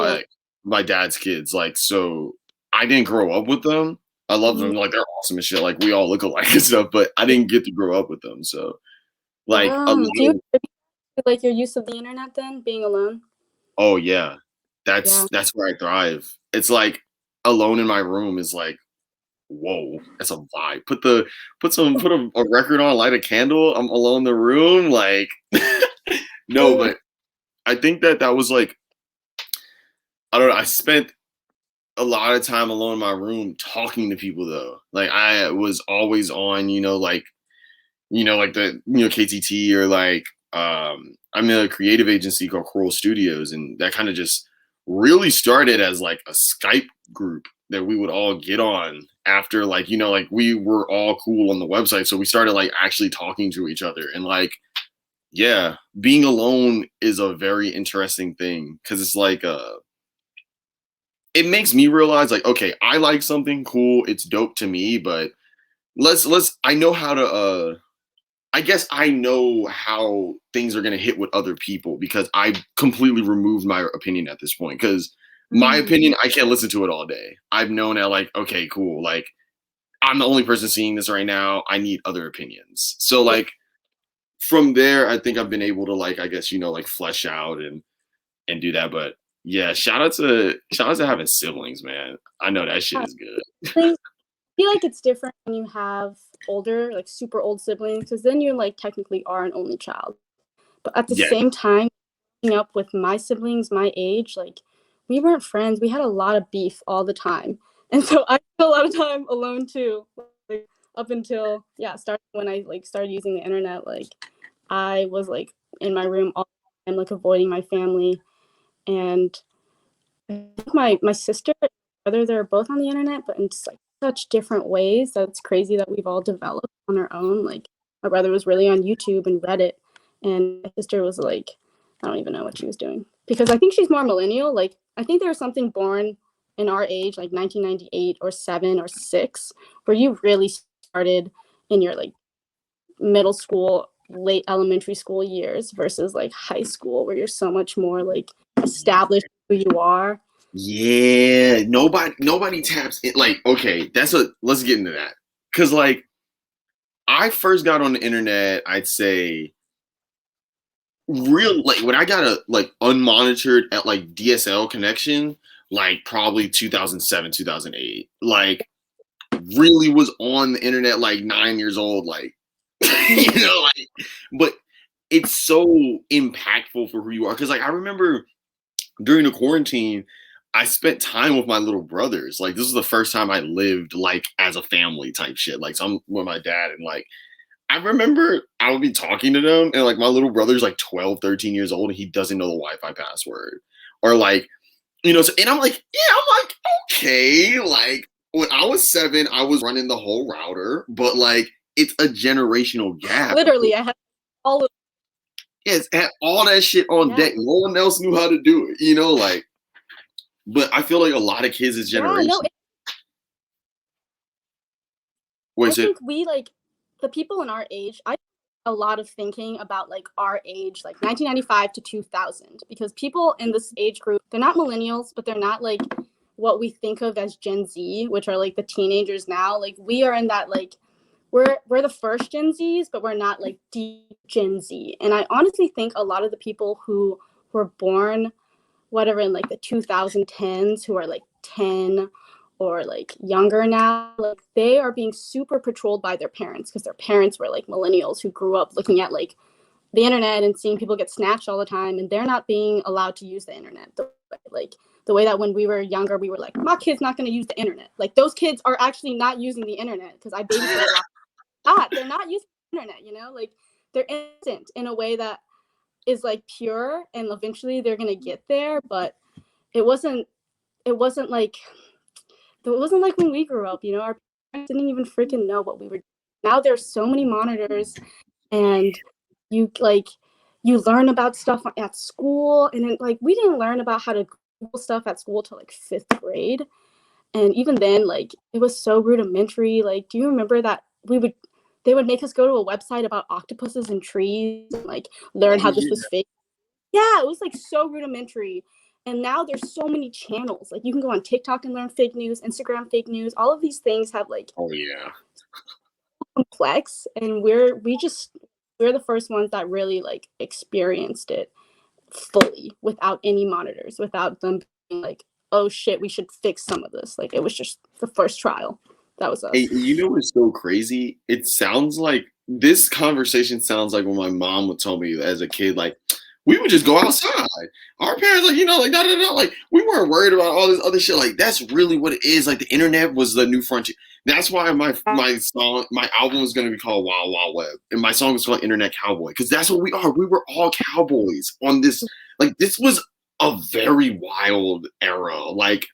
my dad's kids. Like, so I didn't grow up with them. I love them. Like, they're awesome and shit. Like, we all look alike and stuff, but I didn't get to grow up with them. So, like, do you like your use of the internet then, being alone? Oh yeah, that's where I thrive. It's like alone in my room is like, whoa, that's a vibe. Put a record on, light a candle. I'm alone in the room, like no, but I think that was like, I don't know. I spent a lot of time alone in my room talking to people though. Like I was always on, like the KTT or like I'm in a creative agency called Coral Studios, and that kind of just really started as like a Skype group that we would all get on after like we were all cool on the website, so we started like actually talking to each other. And like, yeah, being alone is a very interesting thing because it's like it makes me realize like, okay, I like something cool, it's dope to me, but let's I know how to I guess I know how things are going to hit with other people because I completely removed my opinion at this point. Because my opinion, I can't listen to it all day. I've known that, like, okay, cool. Like, I'm the only person seeing this right now. I need other opinions. So, like, from there, I think I've been able to, like, I guess, like, flesh out and do that. But yeah, shout out to having siblings, man. I know that shit is good. I feel like it's different when you have older, like super old siblings, because then you like technically are an only child. But at the same time, growing up with my siblings my age, like we weren't friends. We had a lot of beef all the time, and so I spent a lot of time alone too. Like up until starting when I like started using the internet, like I was like in my room all the time, like avoiding my family, and I think my sister and brother, they're both on the internet, but in just like such different ways. That's crazy that we've all developed on our own. Like my brother was really on YouTube and Reddit, and my sister was like, I don't even know what she was doing because I think she's more millennial. Like I think there was something born in our age, like 1998 or 7 or 6, where you really started in your like middle school, late elementary school years versus like high school, where you're so much more like established who you are. Yeah, nobody taps it. Like, okay, let's get into that. Cause like I first got on the internet, I'd say real like when I got a like unmonitored at like DSL connection, like probably 2007, 2008. Like really was on the internet like 9 years old, like you know, like, but it's so impactful for who you are. Cause like I remember during the quarantine, I spent time with my little brothers. Like this was the first time I lived like as a family type shit. Like so I'm with my dad and like I remember I would be talking to them and like my little brother's like 12, 13 years old and he doesn't know the Wi-Fi password. Or like, you know, so, and I'm like, yeah, I'm like, okay. Like when I was 7, I was running the whole router, but like it's a generational gap. Literally, I had all of Yes, had all that shit on yeah, deck. No one else knew how to do it, you know, like, but I feel like a lot of kids this yeah, no, generation. Wait, I so think we like the people in our age. I a lot of thinking about like our age, like 1995 to 2000, because people in this age group, they're not millennials, but they're not like what we think of as Gen Z, which are like the teenagers now. Like we are in that like we're the first Gen Zs, but we're not like deep Gen Z. And I honestly think a lot of the people who were born whatever in like the 2010s who are like 10 or like younger now, like they are being super patrolled by their parents because their parents were like millennials who grew up looking at like the internet and seeing people get snatched all the time, and they're not being allowed to use the internet like the way that when we were younger we were like, my kid's not going to use the internet. Like those kids are actually not using the internet because I babysit a lot. They're not using the internet, you know, like they're innocent in a way that is like pure, and eventually they're gonna get there. But it wasn't it wasn't like when we grew up, you know, our parents didn't even freaking know what we were doing. Now there's so many monitors, and you like you learn about stuff at school, and then like we didn't learn about how to Google stuff at school till like 5th grade. And even then, like it was so rudimentary. Like, do you remember that they would make us go to a website about octopuses and trees and like learn oh how this yeah, was fake? Yeah, it was like so rudimentary. And now there's so many channels. Like you can go on TikTok and learn fake news, Instagram fake news. All of these things have like oh yeah. complex, and we're the first ones that really like experienced it fully without any monitors, without them being like, oh shit, we should fix some of this. Like it was just the first trial. That was us. Hey, you know what's so crazy? It sounds like this conversation sounds like when my mom would tell me as a kid, like we would just go outside. Our parents, like, you know, like da, like we weren't worried about all this other shit. Like that's really what it is. Like the internet was the new frontier. That's why my album was gonna be called Wild Wild Web, and my song was called Internet Cowboy, because that's what we are. We were all cowboys on this. Like this was a very wild era. Like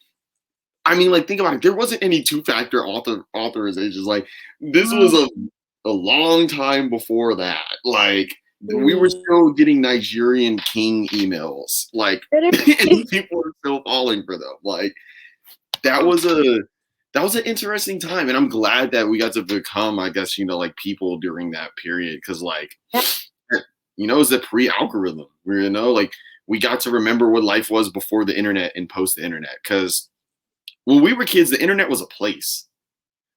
I mean, like, think about it. There wasn't any two-factor authorizations. Like, this was a long time before that. Like, we were still getting Nigerian king emails. Like, and people were still falling for them. Like, that was an interesting time, and I'm glad that we got to become, I guess, you know, like people during that period, because, like, you know, it's the pre-algorithm. You know, like we got to remember what life was before the internet and post the internet, because when we were kids, the internet was a place.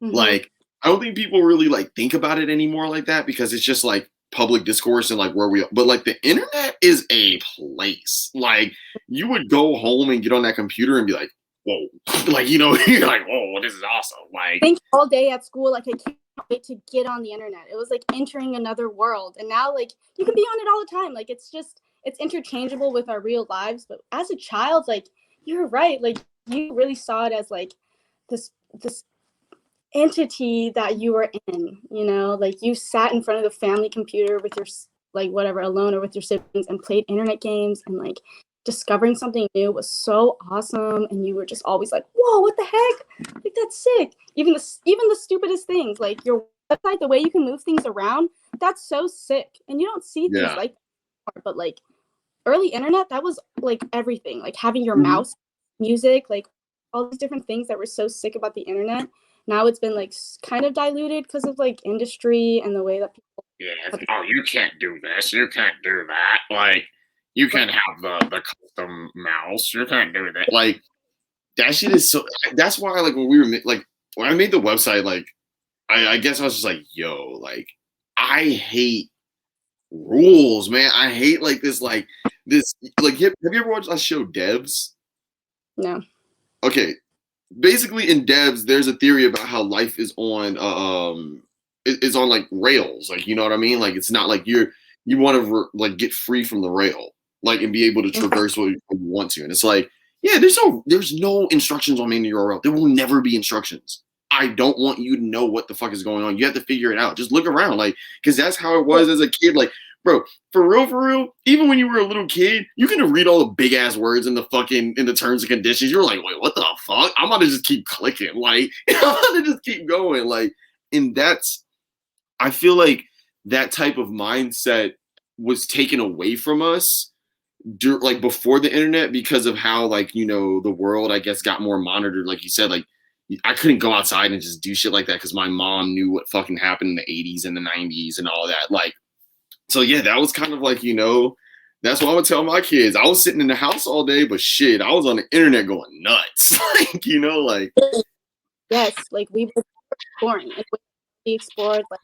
Like, I don't think people really like think about it anymore like that, because it's just like public discourse and like where we are. But like the internet is a place. Like you would go home and get on that computer and be like, whoa, like, you know, you're like, oh, this is awesome. Like, Think all day at school, like I can't wait to get on the internet. It was like entering another world. And now like you can be on it all the time. Like it's interchangeable with our real lives. But as a child, like you're right. Like you really saw it as like this entity that you were in, you know, like you sat in front of the family computer with your like whatever alone or with your siblings and played internet games, and like discovering something new was so awesome, and you were just always like, whoa, what the heck, like that's sick. Even the stupidest things, like your website, the way you can move things around, that's so sick. And you don't see things yeah. like that, but like early internet, that was like everything, like having your Mhm. mouse, music, like all these different things that were so sick about the internet. Now it's been like kind of diluted because of like industry and the way that people Yeah. Oh, you can't do this. You can't do that. Like, you can't have the custom mouse. You can't do that. Like, that shit is so. That's why, like, when we were like, when I made the website, like, I guess I was just like, yo, like, I hate rules, man. I hate like this, like, have you ever watched that show Devs? no. Okay, basically in devs, there's a theory about how life is on like rails, like you know what I mean. Like it's not like you want to like get free from the rail, like and be able to traverse what you want to. And it's like, yeah, there's no instructions on main URL. There will never be instructions. I don't want you to know what the fuck is going on. You have to figure it out. Just look around, like because that's how it was as a kid. Like, bro, for real, even when you were a little kid, you can read all the big ass words in the terms and conditions. You're like, wait, what the fuck? I'm about to just keep clicking, like I'm about to just keep going, like, and that's I feel like that type of mindset was taken away from us like before the internet because of how like the world I guess got more monitored. Like you said, like I couldn't go outside and just do shit like that because my mom knew what fucking happened in the 80s and the 90s and all that. Like, so yeah, that was kind of like that's what I would tell my kids. I was sitting in the house all day, but shit, I was on the internet going nuts. Like like yes, like we were exploring and we explored. Like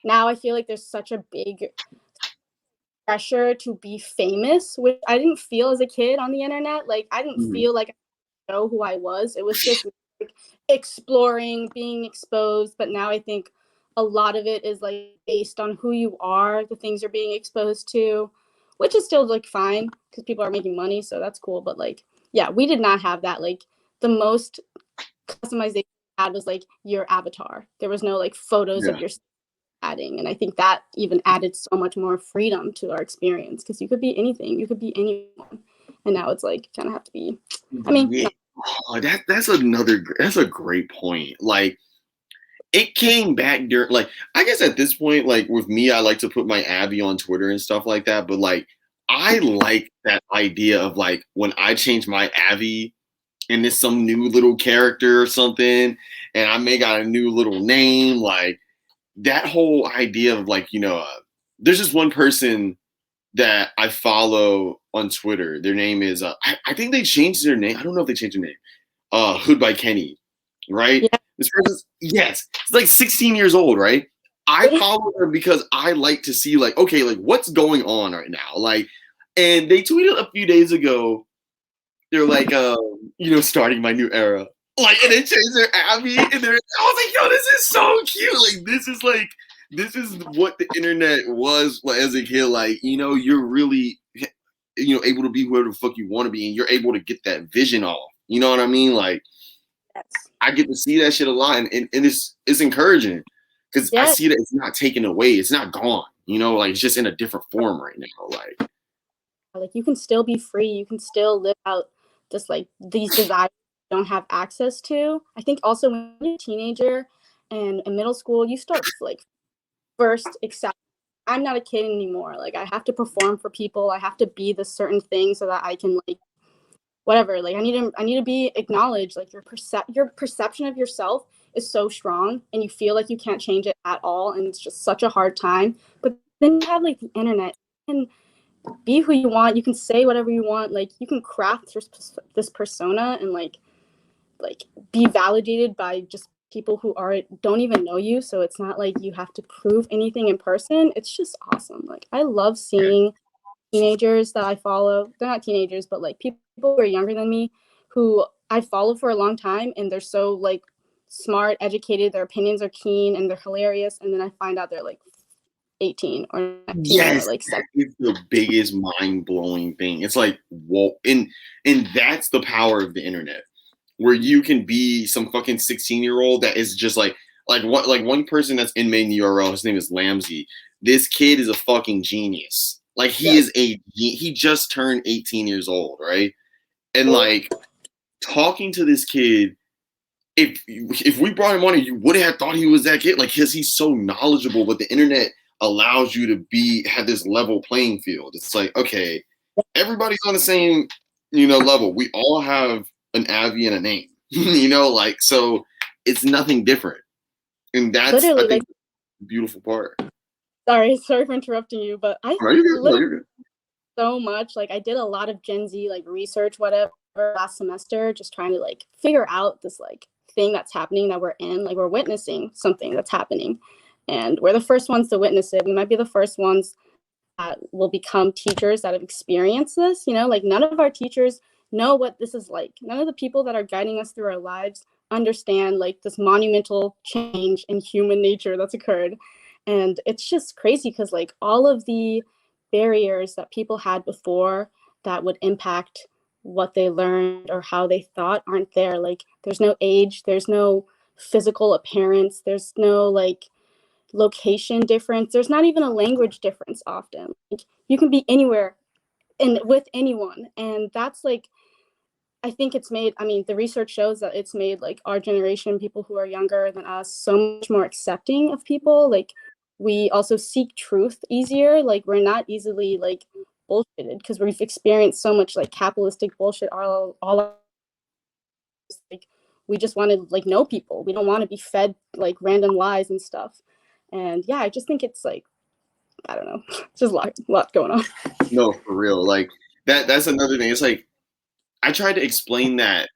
now I feel like there's such a big pressure to be famous, which I didn't feel as a kid on the internet. Like I didn't feel like I know who I was. It was just like exploring, being exposed. But now I think a lot of it is like based on who you are, the things you're being exposed to, which is still like fine because people are making money, so that's cool. But like, yeah, we did not have that. Like the most customization I had was like your avatar. There was no like photos of your adding, and I think that even added so much more freedom to our experience because you could be anything, you could be anyone, and now it's like kind of have to be. I mean, yeah. Oh, that's a great point. Like it came back during like I guess at this point, like with me, I like to put my Abby on Twitter and stuff like that. But like I like that idea of like when I change my Abby and it's some new little character or something, and I may got a new little name, like that whole idea of like there's just one person that I follow on Twitter. Their name is I think they changed their name. I don't know if they changed their name. Hood by Kenny, right? yeah. This person's yes, it's like 16 years old, right? I follow her because I like to see like okay, like what's going on right now, like, and they tweeted a few days ago. They're like, starting my new era. Like, and they changed their Abby, and I was like, yo, this is so cute. This is what the internet was like as a kid. Like, you're really, able to be whoever the fuck you want to be, and you're able to get that vision off. You know what I mean? Like, Yes. I get to see that shit a lot, and it's encouraging because I see that it's not taken away, it's not gone. Like it's just in a different form right now. Like you can still be free, you can still live out just like these desires you don't have access to. I think also when you're a teenager and in middle school, you start like first accept I'm not a kid anymore. Like I have to perform for people. I have to be this certain thing so that I can like whatever. Like I need to be acknowledged. Like your perception of yourself is so strong and you feel like you can't change it at all and it's just such a hard time. But then you have like the internet and be who you want. You can say whatever you want. Like you can craft this persona and like be validated by just people who don't even know you. So it's not like you have to prove anything in person. It's just awesome. Like I love seeing teenagers that I follow. They're not teenagers, but like people who are younger than me who I follow for a long time and they're so like smart, educated, their opinions are keen and they're hilarious. And then I find out they're like 18 or 19 Yes, or like 7. it's the biggest mind-blowing thing. It's like, whoa, and that's the power of the internet, where you can be some fucking 16-year-old that is just like one person that's in main URL. His name is Lamsey. This kid is a fucking genius. Like he just turned 18 years old, right? And like talking to this kid, if we brought him on, you wouldn't have thought he was that kid, like because he's so knowledgeable. But the internet allows you to have this level playing field. It's like, okay, everybody's on the same, level. We all have an Abby and a name, like, so it's nothing different. And that's literally, I think the beautiful part. Sorry for interrupting you, but I You're good. so much. Like I did a lot of Gen Z like research, whatever, last semester, just trying to like figure out this like thing that's happening that we're in. Like we're witnessing something that's happening. And we're the first ones to witness it. We might be the first ones that will become teachers that have experienced this. Like none of our teachers know what this is like. None of the people that are guiding us through our lives understand like this monumental change in human nature that's occurred. And it's just crazy because like all of the barriers that people had before that would impact what they learned or how they thought aren't there. Like there's no age, there's no physical appearance, there's no like location difference, there's not even a language difference often. Like, you can be anywhere and with anyone, and that's like, I think it's made, I mean, the research shows that it's made like our generation, people who are younger than us, so much more accepting of people. Like we also seek truth easier. Like we're not easily like bullshitted because we've experienced so much like capitalistic bullshit all like we just want to like know people. We don't want to be fed like random lies and stuff. And yeah, I just think it's like, I don't know, it's just a lot going on. No, for real. Like that's another thing. It's like I tried to explain that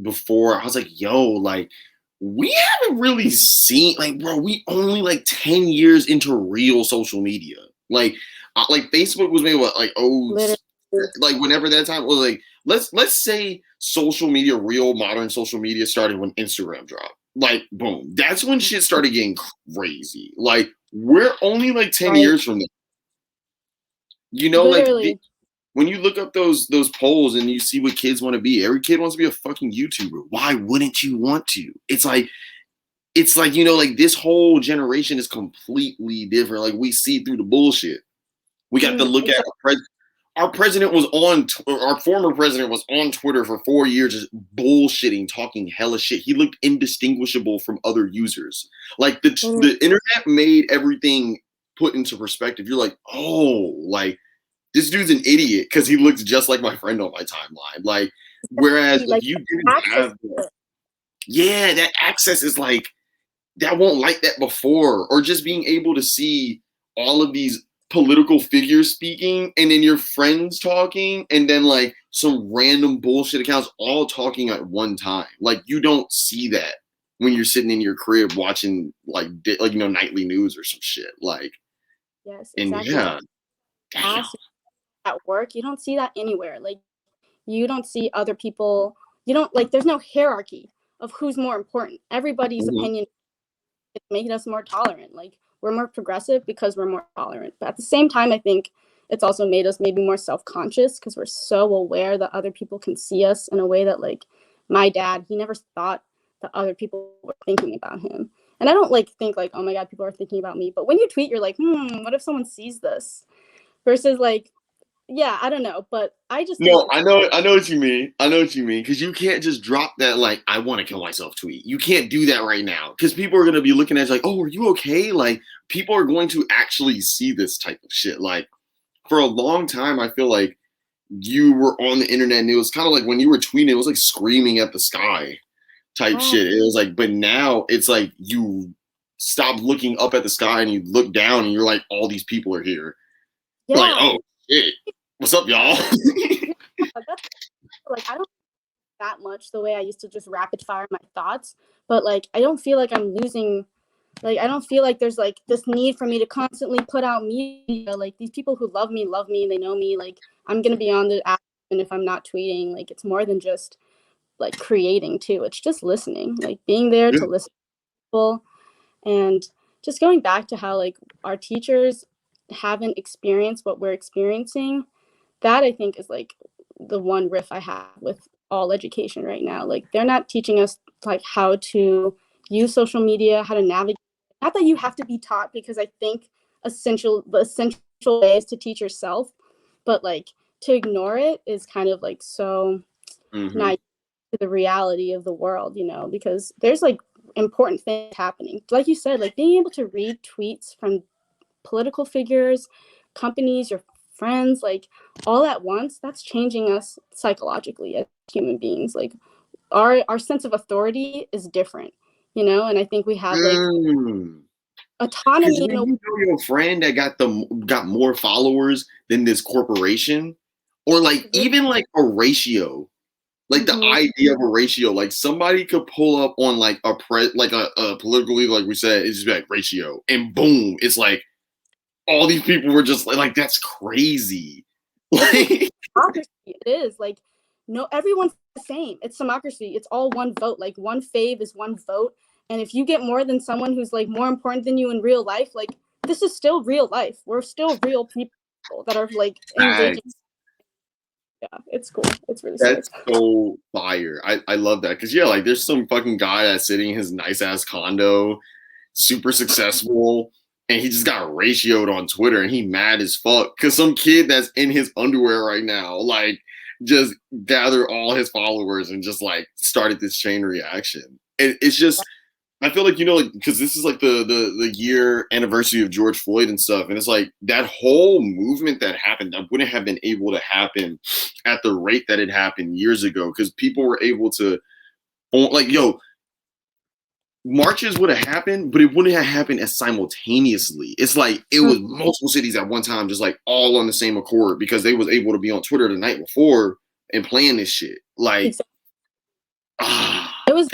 before. I was like, yo, like we haven't really seen like bro, we only like 10 years into real social media. Like Facebook was made what like Literally. like whenever that time was like let's say social media, real modern social media started when Instagram dropped. Like boom, that's when shit started getting crazy. Like we're only like 10 Right. years from that. You know, Literally. when you look up those polls and you see what kids want to be, every kid wants to be a fucking YouTuber. Why wouldn't you want to? It's like you know, like this whole generation is completely different. Like we see through the bullshit. We got to look at our president was on our former president was on Twitter for 4 years just bullshitting, talking hella shit. He looked indistinguishable from other users. Like the internet made everything put into perspective. You're like, oh, like this dude's an idiot because he looks just like my friend on my timeline. Like, whereas like if you didn't have, yeah, that access is like that won't like that before, or just being able to see all of these political figures speaking and then your friends talking and then like some random bullshit accounts all talking at one time. Like you don't see that when you're sitting in your crib watching like you know nightly news or some shit. Like, yes, and exactly. yeah, damn. At work, you don't see that anywhere. Like you don't see other people. You don't like. There's no hierarchy of who's more important. Everybody's opinion is making us more tolerant. Like we're more progressive because we're more tolerant. But at the same time, I think it's also made us maybe more self-conscious because we're so aware that other people can see us in a way that like my dad, he never thought that other people were thinking about him. And I don't like think like, oh my God, people are thinking about me. But when you tweet, you're like, what if someone sees this? Versus like, yeah, I don't know, but I just think No, I know what you mean. I know what you mean. Because you can't just drop that like I want to kill myself tweet. You can't do that right now. Because people are gonna be looking at you like, oh, are you okay? Like people are going to actually see this type of shit. Like for a long time, I feel like you were on the internet and it was kind of like when you were tweeting, it was like screaming at the sky type shit. It was like, but now it's like you stop looking up at the sky and you look down and you're like, all these people are here. yeah, Like, oh shit. What's up, y'all? like I don't that much the way I used to just rapid fire my thoughts, but like I don't feel like I'm losing. Like I don't feel like there's like this need for me to constantly put out media. Like these people who love me, they know me. Like I'm gonna be on the app, and if I'm not tweeting, like it's more than just like creating too. It's just listening, like being there to listen to people, and just going back to how like our teachers haven't experienced what we're experiencing. That I think is like the one riff I have with all education right now. Like they're not teaching us like how to use social media, how to navigate. Not that you have to be taught, because I think the essential way is to teach yourself, but like to ignore it is kind of like so naive to the reality of the world, you know, because there's like important things happening. Like you said, like being able to read tweets from political figures, companies, your friends, like all at once, that's changing us psychologically as human beings. Like our sense of authority is different, you know, and I think we have like autonomy Because in a you know your friend that got more followers than this corporation, or like even like a ratio, like the idea of a ratio, like somebody could pull up on like a political leader, like we said, it's just like ratio, and boom, it's like all these people were just like that's crazy. Like democracy. It is like no, everyone's the same. It's democracy. It's all one vote. Like one fave is one vote. And if you get more than someone who's like more important than you in real life, like this is still real life. We're still real people that are like engaging. Yeah, it's cool. It's really That's sick. so fire. I love that. Cause yeah, like there's some fucking guy that's sitting in his nice ass condo, super successful, and he just got ratioed on Twitter and he mad as fuck. Cause some kid that's in his underwear right now, like just gathered all his followers and just like started this chain reaction. And it's just I feel like like because this is like the year anniversary of George Floyd and stuff, and it's like that whole movement that happened that wouldn't have been able to happen at the rate that it happened years ago because people were able to like marches would have happened, but it wouldn't have happened as simultaneously. It's like it was multiple cities at one time, just like all on the same accord because they was able to be on Twitter the night before and playing this shit. Like, exactly. It was.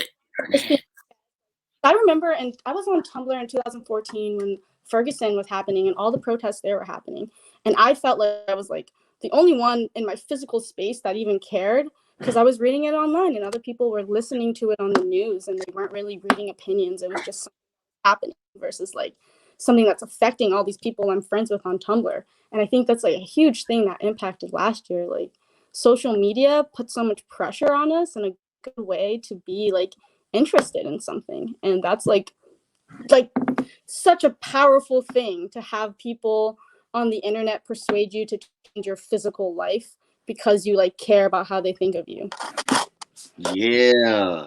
I remember, and I was on Tumblr in 2014 when Ferguson was happening and all the protests there were happening. And I felt like I was like the only one in my physical space that even cared because I was reading it online and other people were listening to it on the news and they weren't really reading opinions. It was just something happening versus like something that's affecting all these people I'm friends with on Tumblr. And I think that's like a huge thing that impacted last year. Like social media put so much pressure on us in a good way to be like interested in something, and that's like such a powerful thing to have people on the internet persuade you to change your physical life because you like care about how they think of you. Yeah.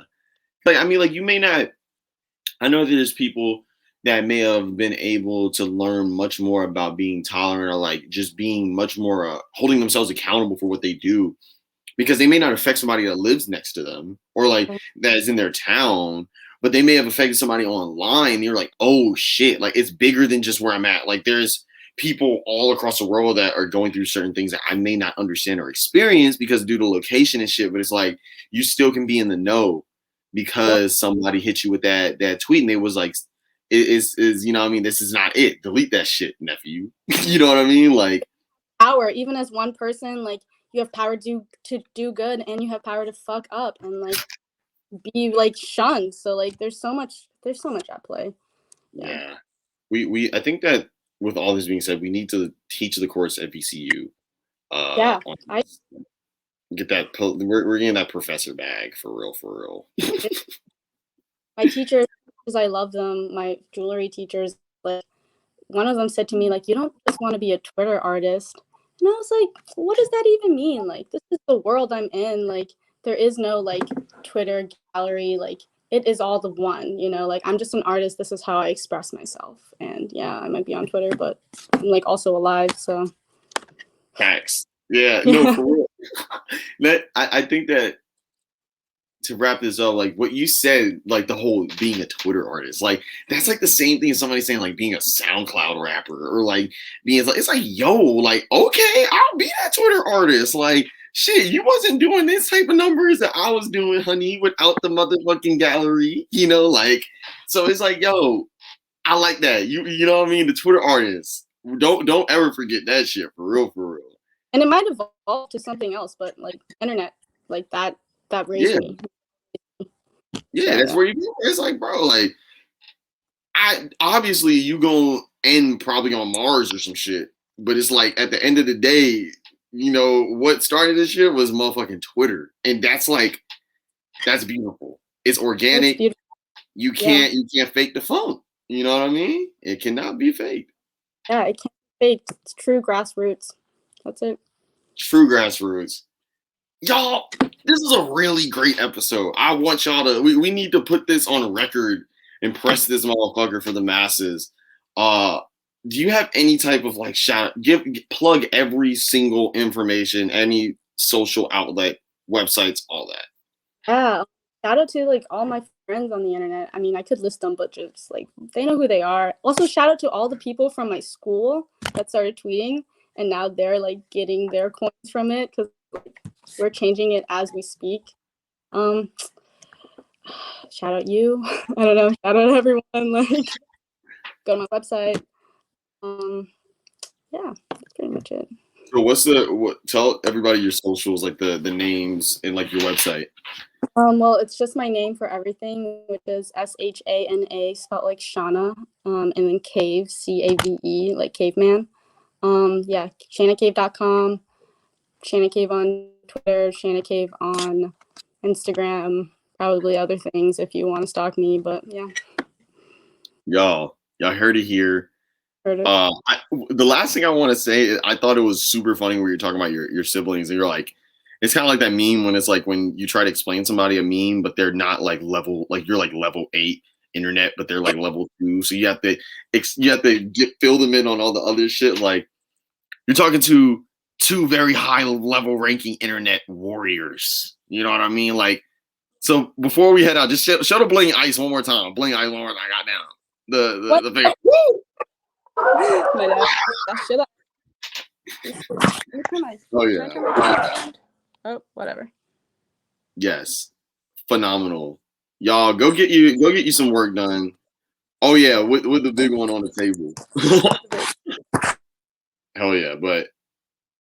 Like I mean, like you may not I know there's people that may have been able to learn much more about being tolerant or like just being much more holding themselves accountable for what they do because they may not affect somebody that lives next to them or like that is in their town, but they may have affected somebody online. And you're like, oh shit, like it's bigger than just where I'm at. Like there's people all across the world that are going through certain things that I may not understand or experience because due to location and shit, but it's like you still can be in the know because somebody hit you with that tweet and it was like is you know what I mean, this is not it. Delete that shit, nephew. You know what I mean? Like power, even as one person, like you have power to do good and you have power to fuck up and like be like shunned. So like there's so much at play. Yeah. We I think that with all this being said, we need to teach the course at VCU. Yeah, Get that. We're getting that professor bag for real, for real. my teachers, because I love them, my jewelry teachers, like one of them said to me, like, you don't just want to be a Twitter artist. And I was like, what does that even mean? Like, this is the world I'm in. Like, there is no like Twitter gallery. Like, it is all the one, like I'm just an artist. This is how I express myself. And yeah, I might be on Twitter, but I'm like also alive. So Facts. Yeah, no, for real. I think that to wrap this up, like what you said, like the whole being a Twitter artist, like that's like the same thing as somebody saying like being a SoundCloud rapper or like being like it's like yo, like okay, I'll be that Twitter artist. Like shit, you wasn't doing this type of numbers that I was doing, honey, without the motherfucking gallery, like so it's like yo, I like that. You know what I mean? The Twitter artist. Don't ever forget that shit for real, for real. And it might evolve to something else, but like internet, like that raised me. Yeah, that's where you go. It's like, bro, like I obviously you gonna end probably on Mars or some shit. But it's like at the end of the day, what started this shit was motherfucking Twitter. And that's beautiful. It's organic. You can't fake the funk. You know what I mean? It cannot be faked. Yeah, it can't be faked. It's true grassroots. That's it. True grassroots. Y'all, this is a really great episode. I want y'all to we need to put this on record and press this motherfucker for the masses. Do you have any type of like plug every single information, any social outlet, websites, all that? Yeah. Shout out to like all my friends on the internet. I mean, I could list them, but just like they know who they are. Also, shout out to all the people from my school that started tweeting and now they're like getting their coins from it because like, we're changing it as we speak. Shout out you. I don't know. Shout out everyone. Like, go to my website. Yeah, that's pretty much it. So tell everybody your socials, like the names and like your website. Well, it's just my name for everything, which is Shana, spelled like Shana, and then Cave, Cave, like caveman. Yeah, shanacave.com, Shana Cave on Twitter, Shana Cave on Instagram, probably other things if you want to stalk me, but yeah. Y'all heard it here. Heard it. The last thing I want to say, I thought it was super funny where you're talking about your siblings, and you're like, it's kind of like that meme when it's like when you try to explain somebody a meme, but they're not like you're like level 8 internet, but they're like level 2, so you have to fill them in on all the other shit. Like you're talking to two very high level ranking internet warriors. You know what I mean? Like, so before we head out, just show the bling ice one more time. Bling ice one more time. I got down the thing. My dad. Shut up. Oh yeah. Oh, whatever. Yes. Phenomenal. Y'all go get you some work done. Oh yeah, with the big one on the table. Hell yeah. But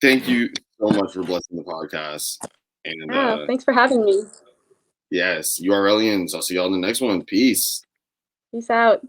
thank you so much for blessing the podcast. And Thanks for having me. yes, URLians. I'll see y'all in the next one. Peace. Peace out.